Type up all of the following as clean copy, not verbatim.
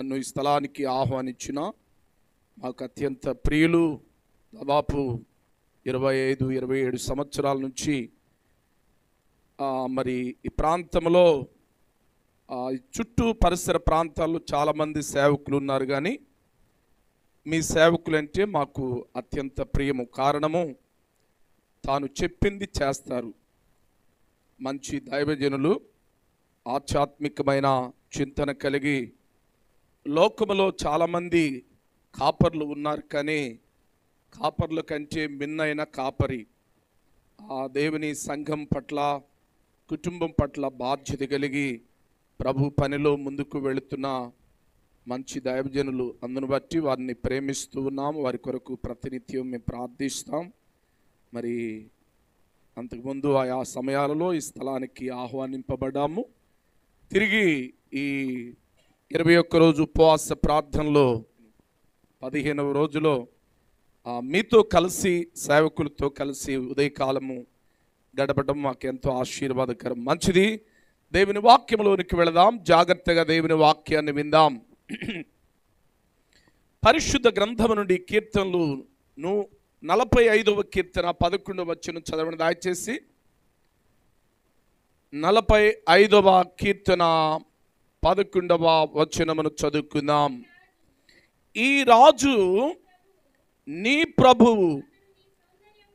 నన్ను ఈ స్థలానికి ఆహ్వానించిన మాకు అత్యంత ప్రియులు, దాదాపు 25-27 సంవత్సరాల నుంచి మరి ఈ ప్రాంతంలో చుట్టూ పరిసర ప్రాంతాల్లో చాలామంది సేవకులు ఉన్నారు. కానీ మీ సేవకులంటే మాకు అత్యంత ప్రియము. కారణము, తాను చెప్పింది చేస్తారు. మంచి దైవజనులు, ఆధ్యాత్మికమైన చింతన కలిగి లోకములో చాలామంది కాపర్లు ఉన్నారు. కానీ కాపర్ల కంటే మిన్నైన కాపరి ఆ దేవుని సంఘం పట్ల, కుటుంబం పట్ల బాధ్యత కలిగి ప్రభు పనిలో ముందుకు వెళుతున్న మంచి దైవజనులు. అందును బట్టి వారిని ప్రేమిస్తూ ఉన్నాం. వారి కొరకు ప్రతినిత్యం మేము ప్రార్థిస్తాం. మరి అంతకుముందు ఆయా సమయాలలో ఈ స్థలానికి ఆహ్వానింపబడ్డాము. తిరిగి ఈ 21 రోజు ఉపవాస ప్రార్థనలో 15వ రోజులో మీతో కలిసి, సేవకులతో కలిసి ఉదయకాలము గడపడం మాకెంతో ఆశీర్వాదకరం. మంచిది. దేవుని వాక్యంలోనికి వెళదాం. జాగ్రత్తగా దేవుని వాక్యాన్ని విందాం. పరిశుద్ధ గ్రంథము నుండి కీర్తనలు 45వ కీర్తన 11వ వచనం చదవండి దయచేసి. 45వ కీర్తన 11వ వచనమును చదువుకుందాం. ఈ రాజు నీ ప్రభువు,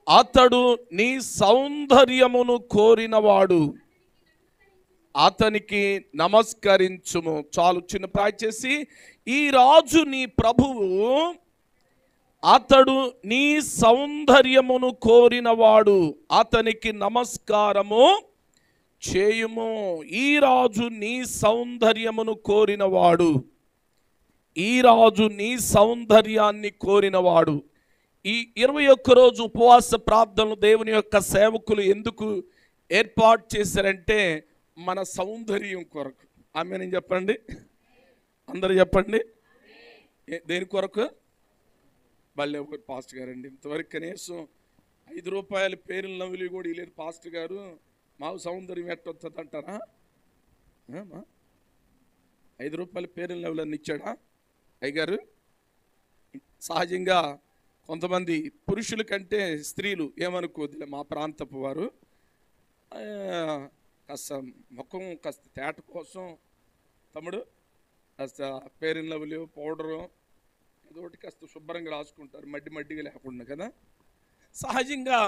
అతడు నీ సౌందర్యమును కోరినవాడు, అతనికి నమస్కరించుము. చాలు, చిన్న ప్రార్థన చేసి, ఈ రాజు నీ ప్రభువు, అతడు నీ సౌందర్యమును కోరినవాడు, అతనికి నమస్కారము చేయుము. ఈ రాజు నీ సౌందర్యమును కోరినవాడు, ఈ రాజు నీ సౌందర్యాన్ని కోరినవాడు. ఈ 21 రోజు ఉపవాస ప్రార్థనలు దేవుని యొక్క సేవకులు ఎందుకు ఏర్పాటు చేశారంటే మన సౌందర్యం కొరకు. ఆమేన్ చెప్పండి, అందరూ చెప్పండి. దేని కొరకు? మళ్ళీ ఒకటి పాస్టర్ గారండి, ఇంతవరకు కనీసం 5 రూపాయల పేర్లు నవ్వులు కూడా ఇలేదు పాస్టర్ గారు. మాకు సౌందర్యం ఎట్టొస్తుంది అంటారా? 5 రూపాయల పేర్లు నవ్వులన్నీ ఇచ్చాడా అయ్యగారు? సహజంగా కొంతమంది పురుషుల కంటే స్త్రీలు ఏమనుకోదులే, మా ప్రాంతపు వారు కాస్త ముఖం కాస్త తేట కోసం తమ్ముడు కాస్త పేరిన్ లవ్లు, పౌడరు ఏదోటి కాస్త శుభ్రంగా రాసుకుంటారు, మడ్డిగా లేకుండా కదా. సహజంగా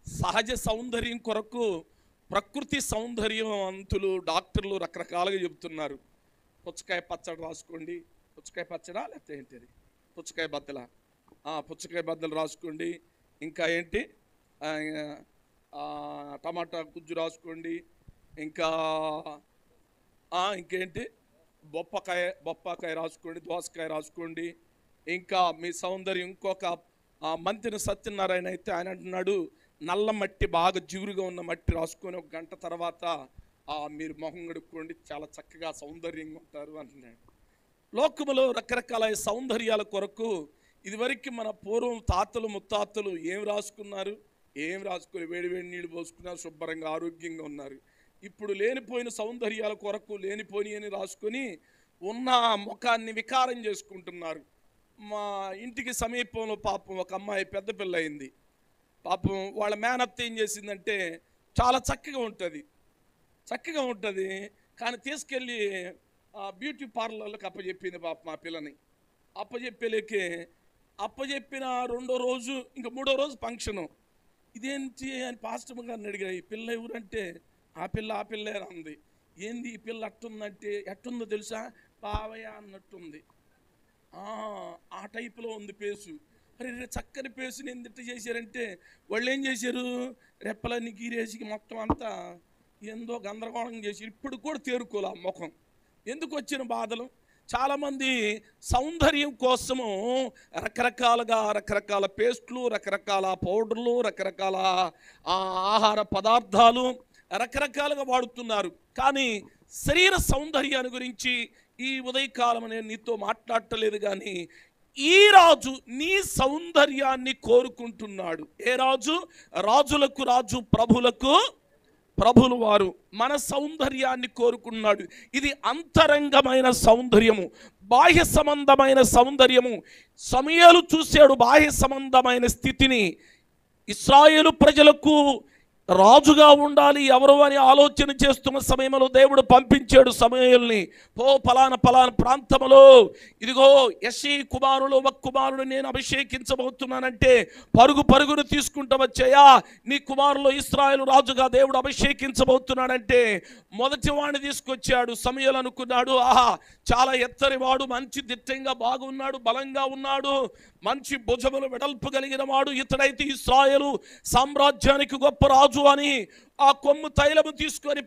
సహజ సౌందర్యం కొరకు ప్రకృతి సౌందర్యవంతులు, డాక్టర్లు రకరకాలుగా చెబుతున్నారు. పుచ్చకాయ పచ్చడి రాసుకోండి. పుచ్చకాయ పచ్చడా లేకపోతే ఏంటి? పుచ్చకాయ బద్దల, పుచ్చకాయ బద్దలు రాసుకోండి. ఇంకా ఏంటి, టమాటా గుజ్జు రాసుకోండి. ఇంకా ఇంకేంటి, బొప్పాకాయ రాసుకోండి, దోసకాయ రాసుకోండి. ఇంకా మీ సౌందర్యం ఇంకొక మంత్రి సత్యనారాయణ అయితే ఆయన అంటున్నాడు, నల్ల మట్టి, బాగా జిగురుగా ఉన్న మట్టి రాసుకొని 1 గంట తర్వాత మీరు మొహం గడుక్కోండి, చాలా చక్కగా సౌందర్యంగా ఉంటారు అంటున్నాడు. లోకములో రకరకాల సౌందర్యాల కొరకు ఇదివరకు మన పూర్వం తాతలు ముత్తాతలు ఏం రాసుకున్నారు? ఏం రాసుకొని వేడి నీళ్ళు పోసుకున్నారు, శుభ్రంగా ఆరోగ్యంగా ఉన్నారు. ఇప్పుడు లేనిపోయిన సౌందర్యాల కొరకు లేనిపోయినని రాసుకొని ఉన్న ముఖాన్ని వికారం చేసుకుంటున్నారు. మా ఇంటికి సమీపంలో పాపం ఒక అమ్మాయి పెద్ద పిల్ల అయింది. పాపం వాళ్ళ మేనత్త ఏం చేసిందంటే, చాలా చక్కగా ఉంటుంది కానీ తీసుకెళ్ళి బ్యూటీ పార్లర్లకు అప్పచెప్పింది పాపం ఆ పిల్లని. అప్పచెప్పిన 2వ రోజు, ఇంకా 3వ రోజు ఫంక్షను. ఇదేంటి అని పాస్టర్ గారిని అడిగా, ఈ పిల్ల ఎవరంటే ఆ పిల్లే అంది. ఏంది ఈ పిల్ల అట్టుందంటే, ఎట్టుందో తెలుసా, బావయ్య అన్నట్టుంది. ఆ టైపులో ఉంది పేసు. అరే చక్కని పేసుని ఎందుకు చేశారంటే, వాళ్ళు ఏం చేశారు, రెప్పలన్నీ గీరేసి మొత్తం అంతా ఏందో గందరగోళం చేసి ఇప్పుడు కూడా తేరుకోలే ఆ ముఖం. ఎందుకు వచ్చిన బాధలు? చాలామంది సౌందర్యం కోసము రకరకాల పేస్ట్లు, రకరకాల పౌడర్లు, రకరకాల ఆహార పదార్థాలు రకరకాలుగా వాడుతున్నారు. కానీ శరీర సౌందర్యాన్ని గురించి ఈ ఉదయకాలం నేను నీతో మాట్లాడటలేదు. కానీ ఈ రాజు నీ సౌందర్యాన్ని కోరుకుంటున్నాడు. ఏ రాజు? రాజులకు రాజు, ప్రభులకు ప్రభులు వారు మన సౌందర్యాన్ని కోరుకున్నాడు. ఇది అంతరంగమైన సౌందర్యము, బాహ్య సంబంధమైన సౌందర్యము. సమూయేలు చూశాడు బాహ్య సంబంధమైన స్థితిని. ఇశ్రాయేలు ప్రజలకు రాజుగా ఉండాలి ఎవరు అని ఆలోచన చేస్తున్న సమయంలో దేవుడు పంపించాడు సమూయేలుని. ఫలానా ప్రాంతంలో ఇదిగో యెష్షయి కుమారులు ఒక కుమారుడు నేను అభిషేకించబోతున్నానంటే పరుగును తీసుకుంటూ వచ్చాయా, నీ కుమారులు ఇశ్రాయేలు రాజుగా దేవుడు అభిషేకించబోతున్నాడంటే మొదటి వాడిని తీసుకొచ్చాడు. సమూయేలు అనుకున్నాడు, ఆహా చాలా ఎత్తరివాడు, మంచి దిట్టంగా బాగున్నాడు, బలంగా ఉన్నాడు, మంచి భుజములు వెడల్పు కలిగిన వాడు, ఇతడైతే ఇశ్రాయేలు సామ్రాజ్యానికి గొప్ప రాజు అని ఆ కొమ్ము తైలము తీసుకొని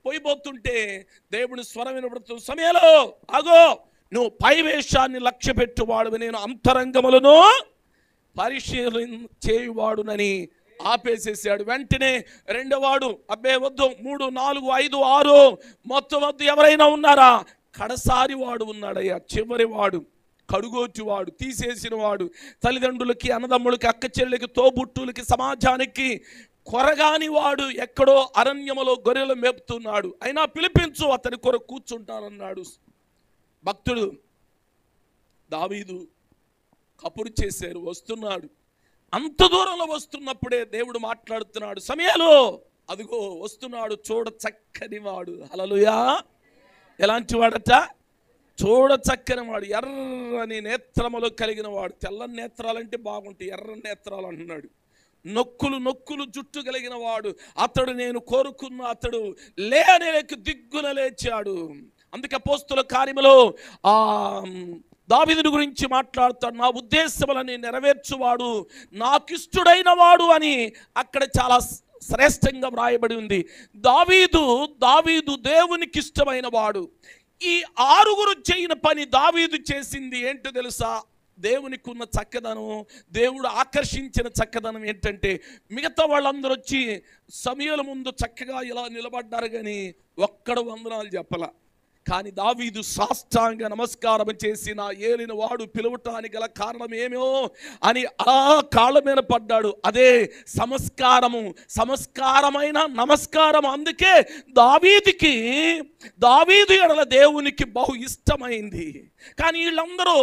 పోయిపోతుంటే దేవుని స్వరం వినబడుతుంది, సమూయేలు ఆగో, నువ్వు పైవేషాన్ని లక్ష్య పెట్టువాడు, నేను అంతరంగములను పరిశీలన చేయువాడునని ఆపేసేసాడు. వెంటనే రెండోవాడు, అబ్బే వద్దు, 3, 4, 5, 6 మొత్తం వద్దు, ఎవరైనా ఉన్నారా? కడసారి వాడు ఉన్నాడయ్యా, చివరి వాడు, కడుగోటివాడు, తీసేసిన వాడు, తల్లిదండ్రులకి, అన్నదమ్ములకి, అక్క చెల్లెలకి, తోబుట్టులకి, సమాజానికి కొరగాని వాడు, ఎక్కడో అరణ్యములో గొర్రెలు మేపుతున్నాడు, అయినా పిలిపించు, అతని కొరకు కూర్చుంటానన్నాడు. భక్తుడు దావీదు కబురు చేశారు, వస్తున్నాడు. అంత దూరంలో వస్తున్నప్పుడే దేవుడు మాట్లాడుతున్నాడు, సమూయేలు అదిగో వస్తున్నాడు, చూడ చక్కని వాడు. హల్లెలూయా. ఎలాంటి వాడట? చూడ చక్కని వాడు, ఎర్రని నేత్రములు కలిగిన వాడు. తెల్లని నేత్రాలంటే బాగుంటాయి, ఎర్రని నేత్రాలు అంటున్నాడు. నొక్కులు జుట్టు కలిగిన వాడు, అతడు నేను కోరుకున్న అతడు లేక దిగ్గున లేచాడు. అందుకే అపోస్తలుల కార్యములో దావీదుని గురించి మాట్లాడుతాడు, నా ఉద్దేశములని నెరవేర్చువాడు, నాకిష్టుడైన వాడు అని అక్కడ చాలా శ్రేష్టంగా వ్రాయబడి ఉంది. దావీదు దేవునికి ఇష్టమైన వాడు. ఈ 6 చేయని పని దావీదు చేసింది ఏంటో తెలుసా? దేవునికి ఉన్న చక్కదనం, దేవుడు ఆకర్షించిన చక్కదనం ఏంటంటే, మిగతా వాళ్ళందరూ వచ్చి సమూయేలు ముందు చక్కగా ఇలా నిలబడ్డారు, కానీ ఒక్కడు వందనాలు చెప్పలా. కానీ దావీదు సాష్టాంగ నమస్కారం చేసి, నా ఏలిన వాడు పిలువటానికి గల కారణం ఏమో అని అలా కాళ్ళ మీద పడ్డాడు. అదే సంస్కారమైన నమస్కారం. అందుకే దావీదు ఎడల దేవునికి బహు ఇష్టమైంది. కానీ వీళ్ళందరూ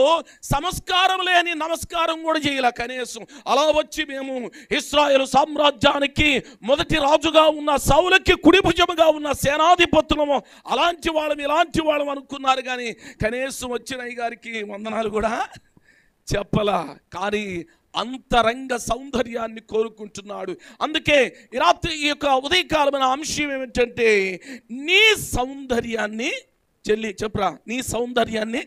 సంస్కారం లేని నమస్కారం కూడా చేయలే. కనీసం అలా వచ్చి మేము ఇశ్రాయేలు సామ్రాజ్యానికి మొదటి రాజుగా ఉన్న సౌలుకి కుడి భుజముగా ఉన్న సేనాధిపతులము, అలాంటి వాళ్ళం ఇలాంటి వాళ్ళం అనుకున్నారు. కానీ కనీసం వచ్చిన గారికి వందనాలు కూడా చెప్పలా. కానీ అంతరంగ సౌందర్యాన్ని కోరుకుంటున్నాడు. అందుకే ఈ రాత్రి ఈ యొక్క ఉదయకాలమైన అంశం ఏమిటంటే, నీ సౌందర్యాన్ని చెప్పరా, నీ సౌందర్యాన్ని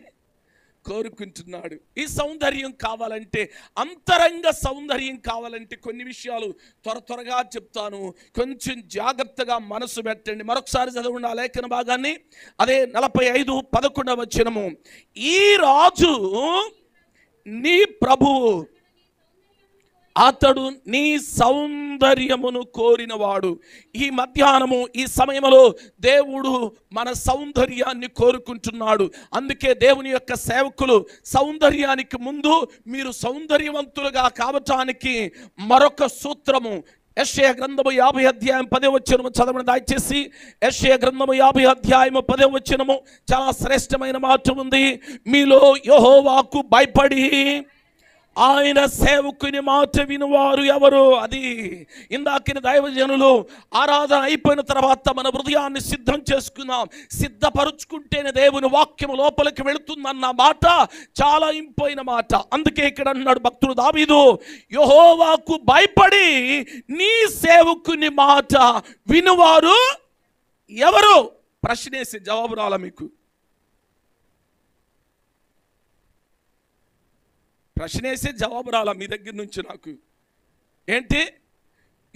కోరుకుంటున్నాడు. ఈ సౌందర్యం కావాలంటే, అంతరంగ సౌందర్యం కావాలంటే కొన్ని విషయాలు త్వరగా చెప్తాను, కొంచెం జాగ్రత్తగా మనసు పెట్టండి. మరొకసారి చదవండి ఆ లేఖన భాగాన్ని. అదే 45:11 వచనము. ఈ రాజు నీ ప్రభువు, అతడు నీ సౌందర్యమును కోరినవాడు. ఈ మధ్యాహ్నము ఈ సమయంలో దేవుడు మన సౌందర్యాన్ని కోరుకుంటున్నాడు. అందుకే దేవుని యొక్క సేవకులు సౌందర్యానికి ముందు మీరు సౌందర్యవంతులుగా కావటానికి మరొక సూత్రము, యెషయా గ్రంథము 50 అధ్యాయం 10వ వచనము చదవండి దయచేసి. యెషయా గ్రంథము 50 అధ్యాయము 10వ వచనము చాలా శ్రేష్టమైన మాట ఉంది. మీలో యెహోవాకు భయపడి ఆయన సేవకుని మాట వినువారు ఎవరు? అది ఇందాకిన దైవజనులు ఆరాధన అయిపోయిన తర్వాత మన హృదయాన్ని సిద్ధం చేసుకున్నాం. సిద్ధపరుచుకుంటేనే దేవుని వాక్యం లోపలికి వెళుతుందన్న మాట చాలా ఇంపైన మాట. అందుకే ఇక్కడ అన్నాడు భక్తుడు దావీదు, యెహోవాకు భయపడి నీ సేవకుని మాట వినువారు ఎవరు? ప్రశ్నేసి జవాబు రాల మీకు. ప్రశ్నేసే జవాబు రాలా మీ దగ్గర నుంచి నాకు. ఏంటి?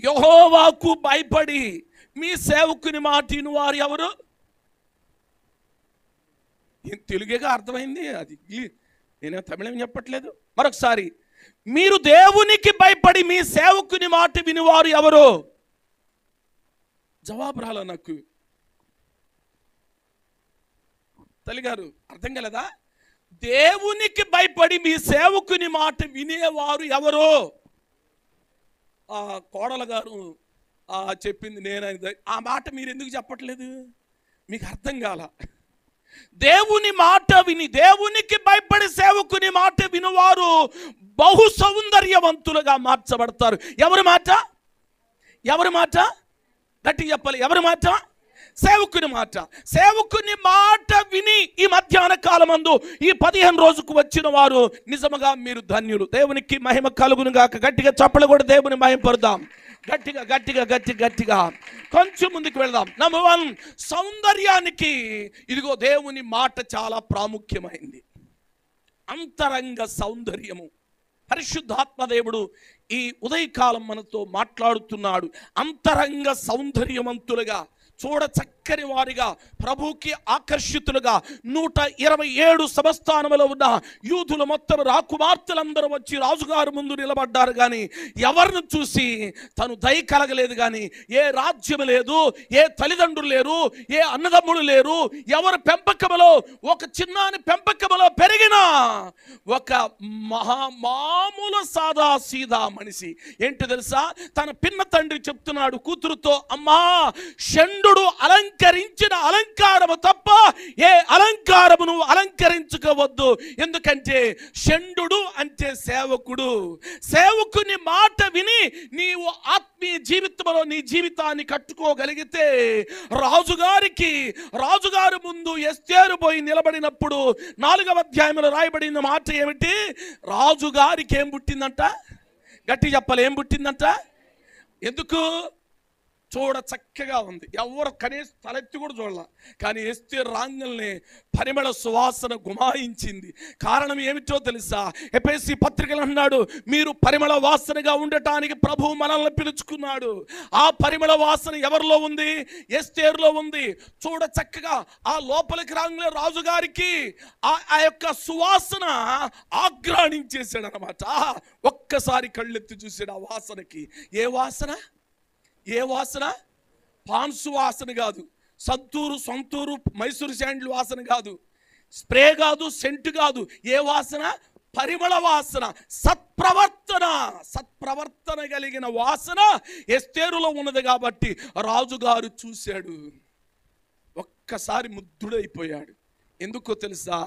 యెహోవాకు భయపడి మీ సేవకుని మాట వినువారు ఎవరు? తెలుగుగా అర్థమైంది, అది నేను తమిళం చెప్పట్లేదు. మరొకసారి, మీరు దేవునికి భయపడి మీ సేవకుని మాట వినువారు ఎవరు? జవాబు రాలా నాకు. తల్లిగారు అర్థం కలదా? దేవునికి భయపడి మీ సేవకుని మాట వినేవారు ఎవరు? ఆ కోడల గారు చెప్పింది నేనైంది. ఆ మాట మీరు ఎందుకు చెప్పట్లేదు? మీకు అర్థం కాల. దేవుని మాట విని, దేవునికి భయపడి సేవకుని మాట వినువారు బహు సౌందర్యవంతులుగా మార్చబడతారు. ఎవరి మాట? ఎవరి మాట? గట్టి చెప్పాలి. ఎవరి మాట? సేవకుని మాట. సేవకుని మాట విని ఈ మధ్యాహ్న కాలమందు ఈ 15 రోజుకు వచ్చిన వారు నిజముగా మీరు ధన్యులు. దేవునికి మహిమ కలుగును గాక. గట్టిగా చప్పలు కూడా దేవుని మహిమపడదాం. గట్టిగా గట్టిగా గట్టి గట్టిగా కొంచెం ముందుకు వెళ్దాం. నంబర్ 1, సౌందర్యానికి ఇదిగో దేవుని మాట చాలా ప్రాముఖ్యమైంది. అంతరంగ సౌందర్యము. పరిశుద్ధాత్మదేవుడు ఈ ఉదయకాలం మనతో మాట్లాడుతున్నాడు. అంతరంగ సౌందర్యవంతులుగా, చూడ చక్కని వారిగా, ప్రభుకి ఆకర్షితులుగా 127 సంస్థానములో ఉన్న యూదులు మొత్తం రాకుమార్తెలందరూ వచ్చి రాజుగారు ముందు నిలబడ్డారు. కానీ ఎవరిని చూసి తను దయ కలగలేదు. కానీ ఏ రాజ్యం లేదు, ఏ తల్లిదండ్రులు లేరు, ఏ అన్నదమ్ములు లేరు. ఎవరు పెంపకములో, ఒక చిన్నాని పెంపకములో పెరిగిన ఒక మామూలు సాదా సీదా మనిషి. ఏంటి తెలుసా? తన పిన్న తండ్రి చెప్తున్నాడు కూతురుతో, అమ్మా, షండు అలంకరించిన అలంకారము తప్ప ఏ అలంకారమును అలంకరించుకోవద్దు. ఎందుకంటే షండు అంటే సేవకుడు. సేవకుని మాట విని నీవు ఆత్మీయ జీవితంలో నీ జీవితాన్ని కట్టుకోగలిగితే, రాజుగారు ముందు ఎస్తేరు పోయి నిలబడినప్పుడు 4వ అధ్యాయంలో రాయబడిన మాట ఏమిటి? రాజుగారికి ఏం పుట్టిందంట? గట్టి చెప్పాలి. ఏం పుట్టిందంట? ఎందుకు? చూడ చక్కగా ఉంది. ఎవరు కనీసం తలెత్తి కూడా చూడాల. కానీ ఎస్తేరు రాంగల్ని పరిమళ సువాసన గుమాయించింది. కారణం ఏమిటో తెలుసా? ఎఫెసీ పత్రికలు అన్నాడు, మీరు పరిమళ వాసనగా ఉండటానికి ప్రభువు మనల్ని పిలుచుకున్నాడు. ఆ పరిమళ వాసన ఎవరిలో ఉంది? ఎస్తేరులో ఉంది. చూడ చక్కగా ఆ లోపలికి రాంగలే రాజుగారికి ఆ యొక్క సువాసన ఆగ్రాణించేశాడు అనమాట. ఒక్కసారి కళ్ళెత్తి చూసాడు ఆ వాసనకి. ఏ వాసన? ఏ వాసన? పాన్సు వాసన కాదు, సొంతూరు మైసూరు శాండ్లు వాసన కాదు, స్ప్రే కాదు, సెంటు కాదు. ఏ వాసన? పరిమళ వాసన. సత్ప్రవర్తన కలిగిన వాసన ఎస్తేరులో ఉన్నది. కాబట్టి రాజుగారు చూశాడు, ఒక్కసారి ముగ్ధుడైపోయాడు. ఎందుకో తెలుసా?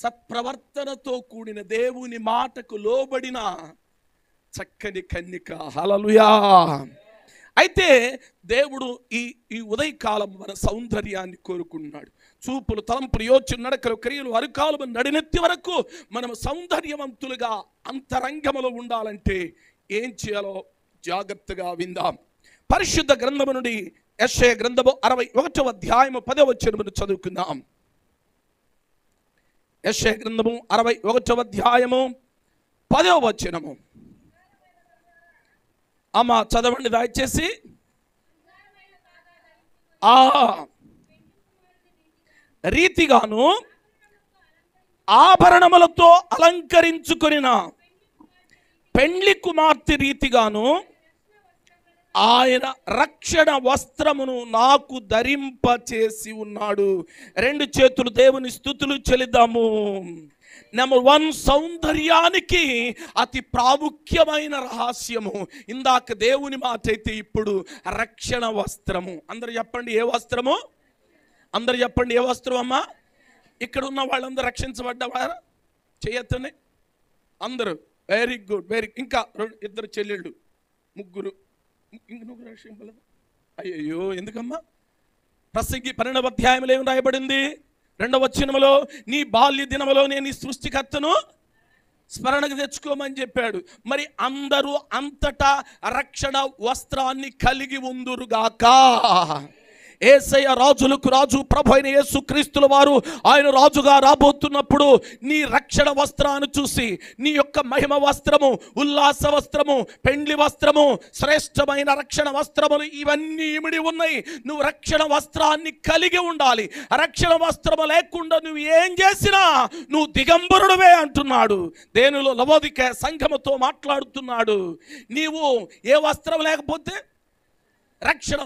సత్ప్రవర్తనతో కూడిన దేవుని మాటకు లోబడిన చక్కని కన్యక. హల్లెలూయా. అయితే దేవుడు ఈ ఉదయకాలం మన సౌందర్యాన్ని కోరుకున్నాడు. చూపులు, తలంపులు, యోచన, నడకలు, క్రియలు, అరుకాలు, నడినెత్తి వరకు మనం సౌందర్యవంతులుగా అంతరంగములో ఉండాలంటే ఏం చేయాలో జాగ్రత్తగా విందాం. పరిశుద్ధ గ్రంథము నుండి యెషయా గ్రంథము 61వ అధ్యాయము 10వ వచనమును చదువుకుందాం. యెషయా గ్రంథము 61వ అధ్యాయము 10వ వచనము. అమ్మా చదవండి దయచేసి. ఆ రీతిగాను ఆభరణములతో అలంకరించుకొనిన పెండ్లి కుమార్తె రీతిగాను ఆయన రక్షణ వస్త్రమును నాకు ధరింప చేసి ఉన్నాడు. 2 చేతులు దేవుని స్తుతులు చెల్లిద్దాము. నెంబర్ 1, సౌందర్యానికి అతి ప్రాముఖ్యమైన రహస్యము ఇందాక దేవుని మాట అయితే, ఇప్పుడు రక్షణ వస్త్రము. అందరు చెప్పండి, ఏ వస్త్రము? అందరు చెప్పండి, ఏ వస్త్రం అమ్మా? ఇక్కడ ఉన్న వాళ్ళందరూ రక్షించబడ్డవారా? చేయొద్దని అందరూ. వెరీ గుడ్, ఇంకా 2 చెల్లెళ్ళు, ముగ్గురు రక్షింపలేదు. అయ్యో ఎందుకమ్మా? ప్రసంగి 12వ అధ్యాయంలో ఏమి రాయబడింది? 2వ వచనములో, నీ బాల్య దినములో నేను ఈ సృష్టికర్తను స్మరణకు తెచ్చుకోమని చెప్పాడు. మరి అందరూ అంతటా రక్షణ వస్త్రాన్ని కలిగి ఉందురుగాక. యేసయ్య రాజులకు రాజు, ప్రభు అయిన యేసుక్రీస్తుల వారు ఆయన రాజుగా రాబోతున్నప్పుడు నీ రక్షణ వస్త్రాన్ని చూసి, నీ యొక్క మహిమ వస్త్రము, ఉల్లాస వస్త్రము, పెండ్లి వస్త్రము, శ్రేష్టమైన రక్షణ వస్త్రములు ఇవన్నీ ఇమిడి ఉన్నాయి. నువ్వు రక్షణ వస్త్రాన్ని కలిగి ఉండాలి. రక్షణ వస్త్రము లేకుండా నువ్వు ఏం చేసినా నువ్వు దిగంబరుడువే అంటున్నాడు. దేనిలో? లవోదికయ సంఘముతో మాట్లాడుతున్నాడు. నీవు ఏ వస్త్రం లేకపోతే రక్షణ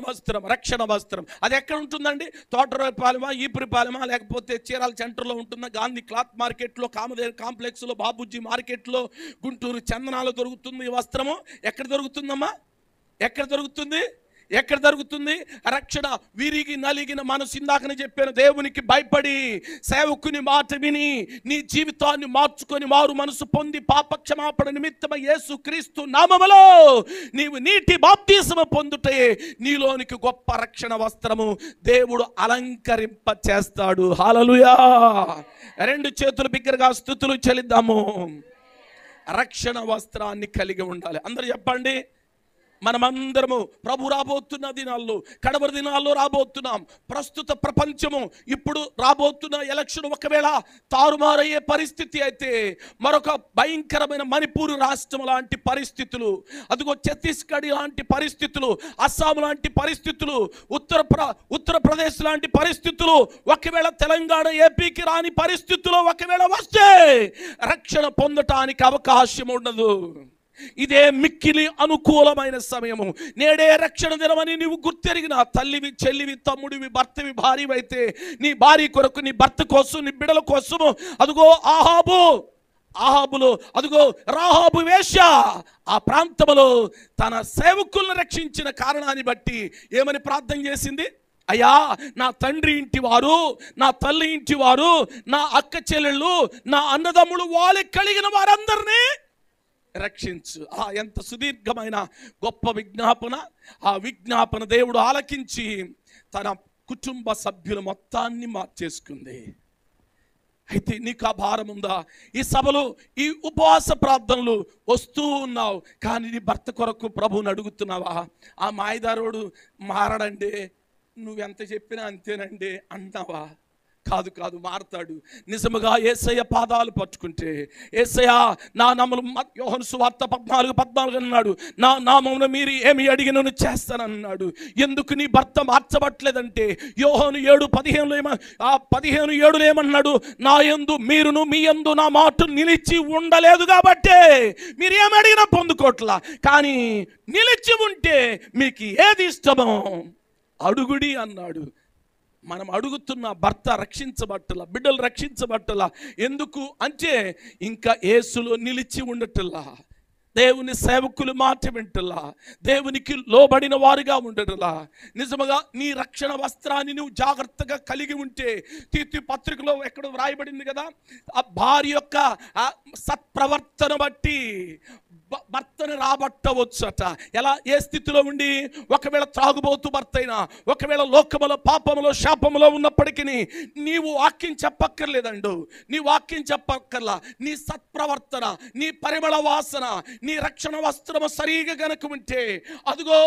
వస్త్రం. అది ఎక్కడ ఉంటుందండి? తోటరావుపాలెమా, ఈపురిపాలెమా, లేకపోతే చీరాల సెంటర్లో ఉంటుందా? గాంధీ క్లాత్ మార్కెట్లో, కామదేవ్ కాంప్లెక్స్లో, బాబుజీ మార్కెట్లో, గుంటూరు చందనాలో దొరుకుతుంది ఈ వస్త్రము. ఎక్కడ దొరుకుతుందమ్మా? ఎక్కడ దొరుకుతుంది? ఎక్కడ జరుగుతుంది రక్షణ? విరిగి నలిగిన మనసు, ఇందాకనే చెప్పాను, దేవునికి భయపడి సేవకుని మాట విని నీ జీవితాన్ని మార్చుకొని మారు మనసు పొంది పాపక్షమాపణ నిమిత్తమై యేసుక్రీస్తు నామములో నీవు నీటి బాప్తిసము పొందుటే నీలోనికి గొప్ప రక్షణ వస్త్రము దేవుడు అలంకరింప చేస్తాడు. హల్లెలూయా! రెండు చేతులు బిగ్గరగా స్తుతులు చెల్లిద్దాము. రక్షణ వస్త్రాన్ని కలిగి ఉండాలి. అందరూ చెప్పండి. మనమందరము ప్రభు రాబోతున్న దినాల్లో, కడవరి దినాల్లో రాబోతున్నాం. ప్రస్తుత ప్రపంచము ఇప్పుడు రాబోతున్న ఎలక్షన్ ఒకవేళ తారుమారయ్యే పరిస్థితి అయితే, మరొక భయంకరమైన మణిపూర్ రాష్ట్రం లాంటి పరిస్థితులు, అదిగో ఛత్తీస్గఢ్ లాంటి పరిస్థితులు, అస్సాం లాంటి పరిస్థితులు, ఉత్తరప్రదేశ్ లాంటి పరిస్థితులు, ఒకవేళ తెలంగాణ ఏపీకి రాని పరిస్థితులు ఒకవేళ వస్తే రక్షణ పొందటానికి అవకాశం ఉండదు. ఇదే మిక్కిలి అనుకూలమైన సమయము. నేడే రక్షణ దినమని నీవు గుర్తెరిగిన తల్లివి, చెల్లివి, తమ్ముడివి, భర్తవి, భార్యవైతే నీ భార్య కొరకు, నీ భర్త కోసం, నీ బిడ్డల కోసము అదిగో ఆహాబులో అదిగో రాహాబు వేశ్య ఆ ప్రాంతంలో తన సేవకులను రక్షించిన కారణాన్ని బట్టి ఏమని ప్రార్థన చేసింది? అయ్యా, నా తండ్రి ఇంటి వారు, నా తల్లి ఇంటి వారు, నా అక్క చెల్లెళ్ళు, నా అన్నదమ్ములు, వాళ్ళకి కలిగిన వారందరినీ రక్షించు. ఎంత సుదీర్ఘమైన గొప్ప విజ్ఞాపన! ఆ విజ్ఞాపన దేవుడు ఆలకించి తన కుటుంబ సభ్యుల మొత్తాన్ని మార్చేసుకుంది. అయితే నీకు ఆ భారం ఉందా? ఈ సభలో ఈ ఉపవాస ప్రార్థనలు వస్తూ ఉన్నావు, కానీ నీ భర్త కొరకు ప్రభువుని అడుగుతున్నావా? ఆ మాయదారుడు మారడండి, నువ్వెంత చెప్పినా అంతేనండి అంటావా? కాదు కాదు, మారతాడు. నిజముగా యేసయ్య పాదాలు పట్టుకుంటే, యేసయ్య నా నామమున, యోహాను సువార్త 14:14 అన్నాడు, నా నామమున మీరు ఏమి అడిగినను చేస్తానన్నాడు. ఎందుకు నీ భర్త మార్చబట్లేదంటే, యోహాను 7:15 ఏమన్నాడు? నా యందు మీరును మీ యందు నా మాట నిలిచి ఉండలేదు కాబట్టే మీరు ఏమి అడిగినా పొందుకోట్లా. కానీ నిలిచి ఉంటే మీకు ఏది ఇష్టమో అడుగుడి అన్నాడు. మనం అడుగుతున్న భర్త రక్షించబట్టలా, బిడ్డలు రక్షించబట్టలా. ఎందుకు అంటే ఇంకా యేసులో నిలిచి ఉండటల్లా, దేవుని సేవకులు మాట వింటలా, దేవునికి లోబడిన వారుగా ఉండటలా. నిజముగా నీ రక్షణ వస్త్రాన్ని నువ్వు జాగ్రత్తగా కలిగి ఉంటే, తీతు పత్రికలో ఎక్కడ వ్రాయబడింది కదా, ఆ భార్య యొక్క సత్ప్రవర్తన బట్టి భర్తను రాబట్టవచ్చట. ఎలా? ఏ స్థితిలో ఉండి? ఒకవేళ త్రాగుబోతు భర్త అయినా, ఒకవేళ లోకములో, పాపములో, శాపములో ఉన్నప్పటికీ నీవు వాక్యం చెప్పక్కర్లేదండు, నీ వాక్యం చెప్పక్కర్లా. నీ సత్ప్రవర్తన, నీ పరిమళ వాసన, నీ రక్షణ వస్త్రము సరిగా గనక ఉంటే, అదిగో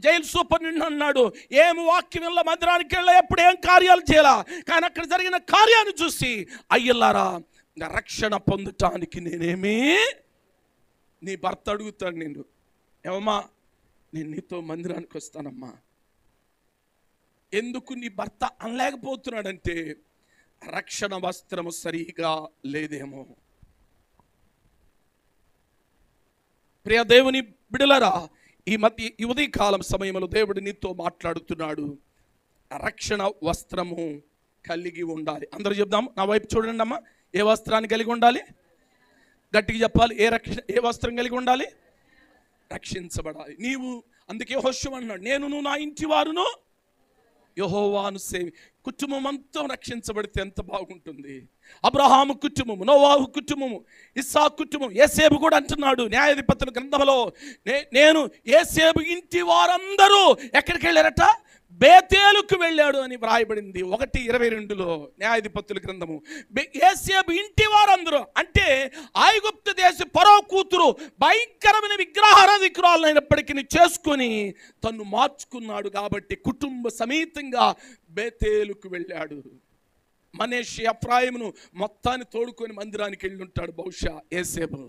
జైలు సూపరింటెండెంట్ అన్నాడు, ఏమి వాక్యం వల్ల మందిరానికి వెళ్ళా, ఎప్పుడు ఏం కార్యాలు చేయాలా, కానీ అక్కడ జరిగిన కార్యాన్ని చూసి అయ్యలారా రక్షణ పొందటానికి నేనేమి. నీ భర్త అడుగుతాడు నిన్ను, ఏమమ్మా నేను నీతో మందిరానికి వస్తానమ్మా. ఎందుకు నీ భర్త అనలేకపోతున్నాడంటే రక్షణ వస్త్రము సరిగా లేదేమో. ప్రియ దేవుని బిడలరా, ఈ ఉదయకాలం సమయంలో దేవుడు నీతో మాట్లాడుతున్నాడు. రక్షణ వస్త్రము కలిగి ఉండాలి. అందరూ చెప్దాం, నా వైపు చూడండి అమ్మా. ఏ వస్త్రాన్ని కలిగి ఉండాలి? గట్టిగా చెప్పాలి. ఏ వస్త్రం కలిగి ఉండాలి? రక్షించబడాలి. నీవు అందుకే యెహోషువ అన్నాడు, నేను నా ఇంటి వారును యెహోవాను సేవి. కుటుంబం అంతా రక్షించబడితే ఎంత బాగుంటుంది. అబ్రహాము కుటుంబము, నోవాహు కుటుంబము, ఇస్సాకు కుటుంబం, యేసేపు కూడా అంటున్నాడు న్యాయాధిపతుల గ్రంథంలో, నేను యేసేపు ఇంటి వారందరూ ఎక్కడికి వెళ్ళారట? బేతేలుకు వెళ్ళాడు అని వ్రాయబడింది 1:22 న్యాయాధిపతుల గ్రంథము. యేసేపు ఇంటి వారందరూ అంటే ఐగుప్తు దేశ ఫరో కూతురు భయంకరమైన విగ్రహారాధికురాలైనప్పటికీ చేసుకొని తను మార్చుకున్నాడు కాబట్టి కుటుంబ సమేతంగా బేతేలుకు వెళ్ళాడు. మనష్షే ఎఫ్రాయిమును మొత్తాన్ని తోడుకొని మందిరానికి వెళ్ళి ఉంటాడు బహుశా యేసేపు.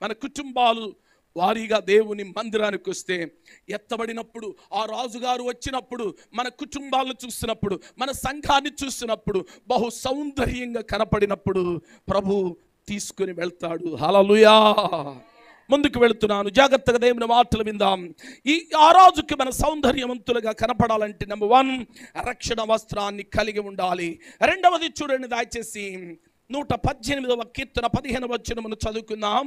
మన కుటుంబాలు వారిగా దేవుని మందిరానికి వస్తే, ఎత్తబడినప్పుడు, ఆ రాజుగారు వచ్చినప్పుడు, మన కుటుంబాలను చూసినప్పుడు, మన సంఘాన్ని చూసినప్పుడు, బహు సౌందర్యంగా కనపడినప్పుడు ప్రభు తీసుకుని వెళ్తాడు. హల్లెలూయా. ముందుకు వెళుతున్నాను, జాగ్రత్తగా దేవుని మాటలు విందాం. ఆ రాజుకి మన సౌందర్యవంతులుగా కనపడాలంటే నెంబర్ 1 రక్షణ వస్త్రాన్ని కలిగి ఉండాలి. రెండవది చూడండి దయచేసి 118వ కీర్తన 15వ వచనమును చదువుకుందాం.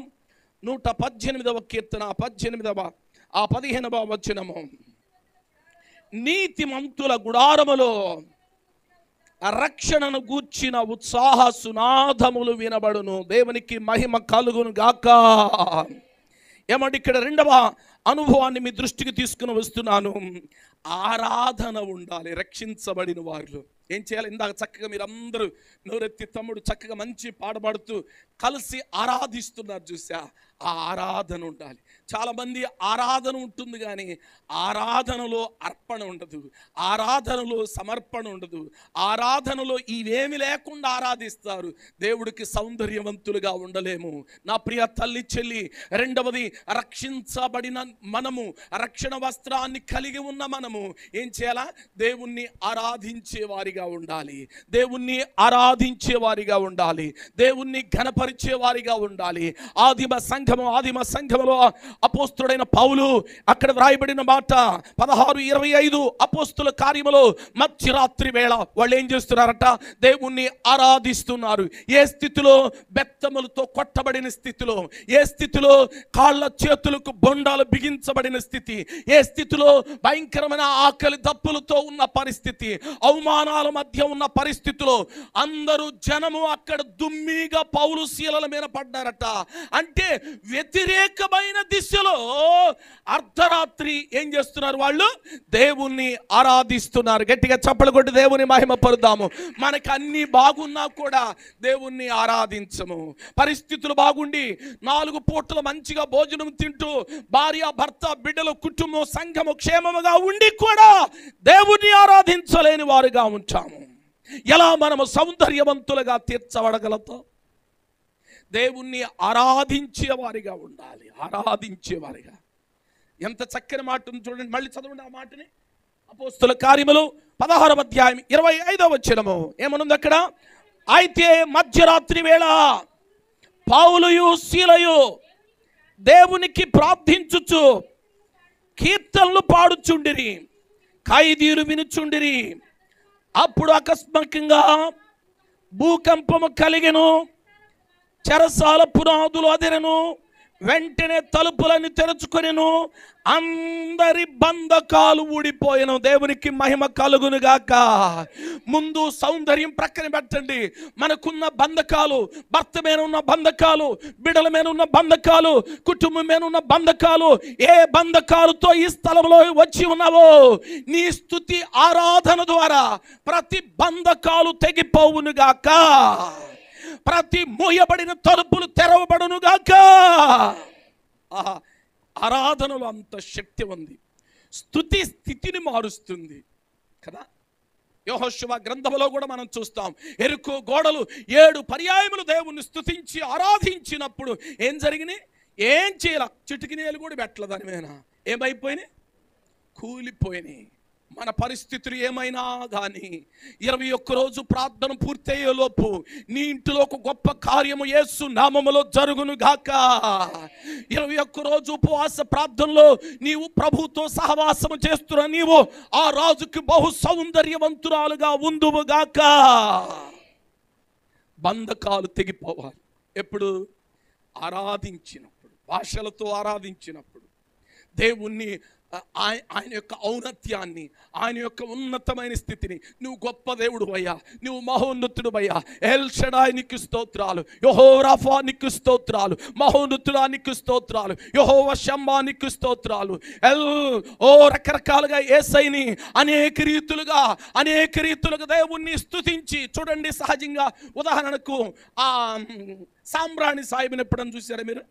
118వ కీర్తన 15వ వచనము. నీతిమంతుల గుడారములో రక్షణను గూర్చిన ఉత్సాహ సునాదములు వినబడును. దేవునికి మహిమ కలుగును గాక. ఏమంటే ఇక్కడ రెండవ అనుభవాన్ని మీ దృష్టికి తీసుకుని వస్తున్నాను. ఆరాధన ఉండాలి రక్షించబడిన వారిలో. ఏం చేయాలి? ఇందాక చక్కగా మీరందరూ నోరెత్తి తమ్ముడు చక్కగా మంచి పాట పాడుతూ కలిసి ఆరాధిస్తున్నారు చూసా. ఆ ఆరాధన ఉండాలి. చాలామంది ఆరాధన ఉంటుంది కానీ ఆరాధనలో అర్పణ ఉండదు, ఆరాధనలో సమర్పణ ఉండదు, ఆరాధనలో ఇవేమి లేకుండా ఆరాధిస్తారు. దేవుడికి సౌందర్యవంతులుగా ఉండలేము. నా ప్రియ తల్లి చెల్లి, రెండవది రక్షించబడిన మనము, రక్షణ వస్త్రాన్ని కలిగి ఉన్న మనము ఏం చేయాలా? దేవుణ్ణి ఆరాధించే వారిగా ఉండాలి, దేవుణ్ణి ఆరాధించే వారిగా ఉండాలి, దేవుణ్ణి ఘనపరిచే వారిగా ఉండాలి. ఆదిమ సంఘములో అపోస్తుడైన పౌలు అక్కడ వ్రాయబడిన మాట 16:25 అపోస్తుల కార్యములో మధ్యరాత్రి వేళ వాళ్ళు ఏం చేస్తున్నారట? దేవుణ్ణి ఆరాధిస్తున్నారు. ఏ స్థితిలో? బెత్తములతో కొట్టబడిన స్థితిలో, ఏ స్థితిలో? కాళ్ళ చేతులకు బొండాలు బిగించబడిన స్థితి, ఏ స్థితిలో? భయంకరమైన ఆకలి దప్పులతో ఉన్న పరిస్థితి, అవమానాల మధ్య ఉన్న పరిస్థితిలో అందరూ జనము అక్కడ దుమ్మిగా పౌలు శీలల మీద పడ్డారట. అంటే వ్యతిరేకమైన దిశలో అర్ధరాత్రి ఏం చేస్తున్నారు? వాళ్ళు దేవుణ్ణి ఆరాధిస్తున్నారు. గట్టిగా చప్పలు కొట్టి దేవుని మహిమ పరుద్దాము. మనకు అన్ని బాగున్నా కూడా దేవుణ్ణి ఆరాధించము. పరిస్థితులు బాగుండి 4 పూటలు మంచిగా భోజనం తింటూ భార్య భర్త బిడ్డలు కుటుంబం సంఘము క్షేమముగా ఉండి కూడా దేవుణ్ణి ఆరాధించలేని వారుగా ఉంటాము. ఎలా మనము సౌందర్యవంతులుగా తీర్చబడగలతో? దేవుణ్ణి ఆరాధించేవారిగా ఉండాలి, ఆరాధించేవారిగా. ఎంత చక్కని మాట ఉంది చూడండి. మళ్ళీ చదవండి ఆ మాటని. అపోస్తుల కార్యములు 16వ అధ్యాయం 25వ వచనము ఏమనుంది అక్కడ? అయితే మధ్యరాత్రి వేళ పౌలుయు శీలయు దేవునికి ప్రార్థించుచు కీర్తనలు పాడుచుండిరి, ఖైదీలు వినుచుండిరి. అప్పుడు అకస్మాత్తుగా భూకంపము కలిగెను, చెరసాల పునాదులు అదిరెను, వెంటనే తలుపులను తెరుచుకొనెను, అందరి బంధకాలు ఊడిపోయెను. దేవునికి మహిమ కలుగును గాక. ముందు సౌందర్యం ప్రక్కన పెట్టండి. మనకున్న బంధకాలు, భర్త మీద ఉన్న బంధకాలు, బిడ్డల మీద ఉన్న బంధకాలు, కుటుంబం మీద ఉన్న బంధకాలు, ఏ బంధకాలతో ఈ స్థలంలో వచ్చి ఉన్నావో నీ స్తుతి ఆరాధన ద్వారా ప్రతి బంధకాలు తెగిపోవును గాక, ప్రతి మూయబడిన తలుపులు తెరవబడును గాక. ఆరాధనలో అంత శక్తి ఉంది. స్తుతి స్థితిని మారుస్తుంది కదా. యెహోషువ గ్రంథములో కూడా మనం చూస్తాం. యెరికో గోడలు 7 పర్యాయములు దేవుణ్ణి స్తుతించి ఆరాధించినప్పుడు ఏం జరిగినాయి? ఏం చేయాల? చిటికినేలు కూడా పెట్టలే దాని మీద. ఏమైపోయినాయి? కూలిపోయినాయి. మన పరిస్థితులు ఏమైనా కానీ 21 రోజు ప్రార్థన పూర్తయ్యేలోపు నీ ఇంటిలో ఒక గొప్ప కార్యము యేసు నామములో జరుగును గాక. 21 రోజు ఉపవాస ప్రార్థనలో నీవు ప్రభుతో సహవాసము చేస్తున్న నీవు ఆ రాజుకి బహు సౌందర్యవంతురాలుగా ఉందువు గాక. బంధకాలు తెగిపోవాలి. ఎప్పుడు? ఆరాధించినప్పుడు, భాషలతో ఆరాధించినప్పుడు, దేవుణ్ణి ఆయన యొక్క ఔన్నత్యాన్ని, ఆయన యొక్క ఉన్నతమైన స్థితిని, నువ్వు గొప్ప దేవుడు అయ్యా, నువ్వు మహోన్నతుడు అయ్యా, ఎల్ షడాయ్ నీకు స్తోత్రాలు, యెహోవా రాఫా నీకు స్తోత్రాలు, మహోన్నతుడా నీకు స్తోత్రాలు, యెహోవా షమ్మా నీకు స్తోత్రాలు. రకరకాలుగా యేసయ్యని అనేక రీతులుగా దేవుణ్ణి స్తుతించి చూడండి. సహజంగా ఉదాహరణకు ఆ సామ్రాణి సాహిబుని ఎప్పుడన్నా చూసారా మీరు?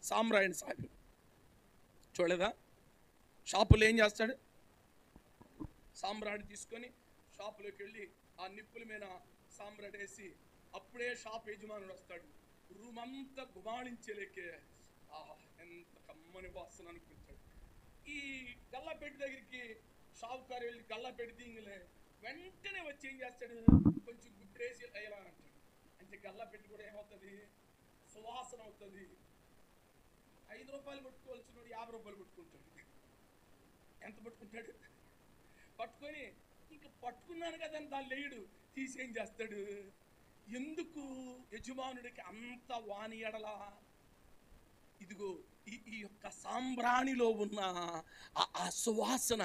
సామ్రాణి సాహిబు చూడలేదా? షాపులో ఏం చేస్తాడు? సామ్రాణి తీసుకొని షాపులోకి వెళ్ళి ఆ నిప్పుల మీద సామ్రాణి వేసి అప్పుడే షాప్ యజమానుడు వస్తాడు. రూమ్ అంతా గుమాళించేలేకే ఎంత కమ్మని వాసన అనుకుంటాడు. ఈ గల్లాపెట్టి దగ్గరికి షావుకారు వెళ్ళి గల్లాపెట్టి దింగలే వెంటనే వచ్చి ఏం చేస్తాడు? కొంచెం గుడ్డేసి అయ్యలా అంటాడు. అంటే గల్లాపెట్టి కూడా ఏమవుతుంది? సువాసన అవుతుంది. 5 రూపాయలు పట్టుకోవాల్సిన 50 రూపాయలు పట్టుకుంటాడు. ఎంత పట్టుకుంటాడు? పట్టుకొని ఇంకా పట్టుకున్నాను కదా దాన్ని లేడు, తీసేం చేస్తాడు? ఎందుకు యజమానుడికి అంత వాణి ఎడలా? ఇదిగో ఈ యొక్క సాంబ్రాణిలో ఉన్న ఆ సువాసన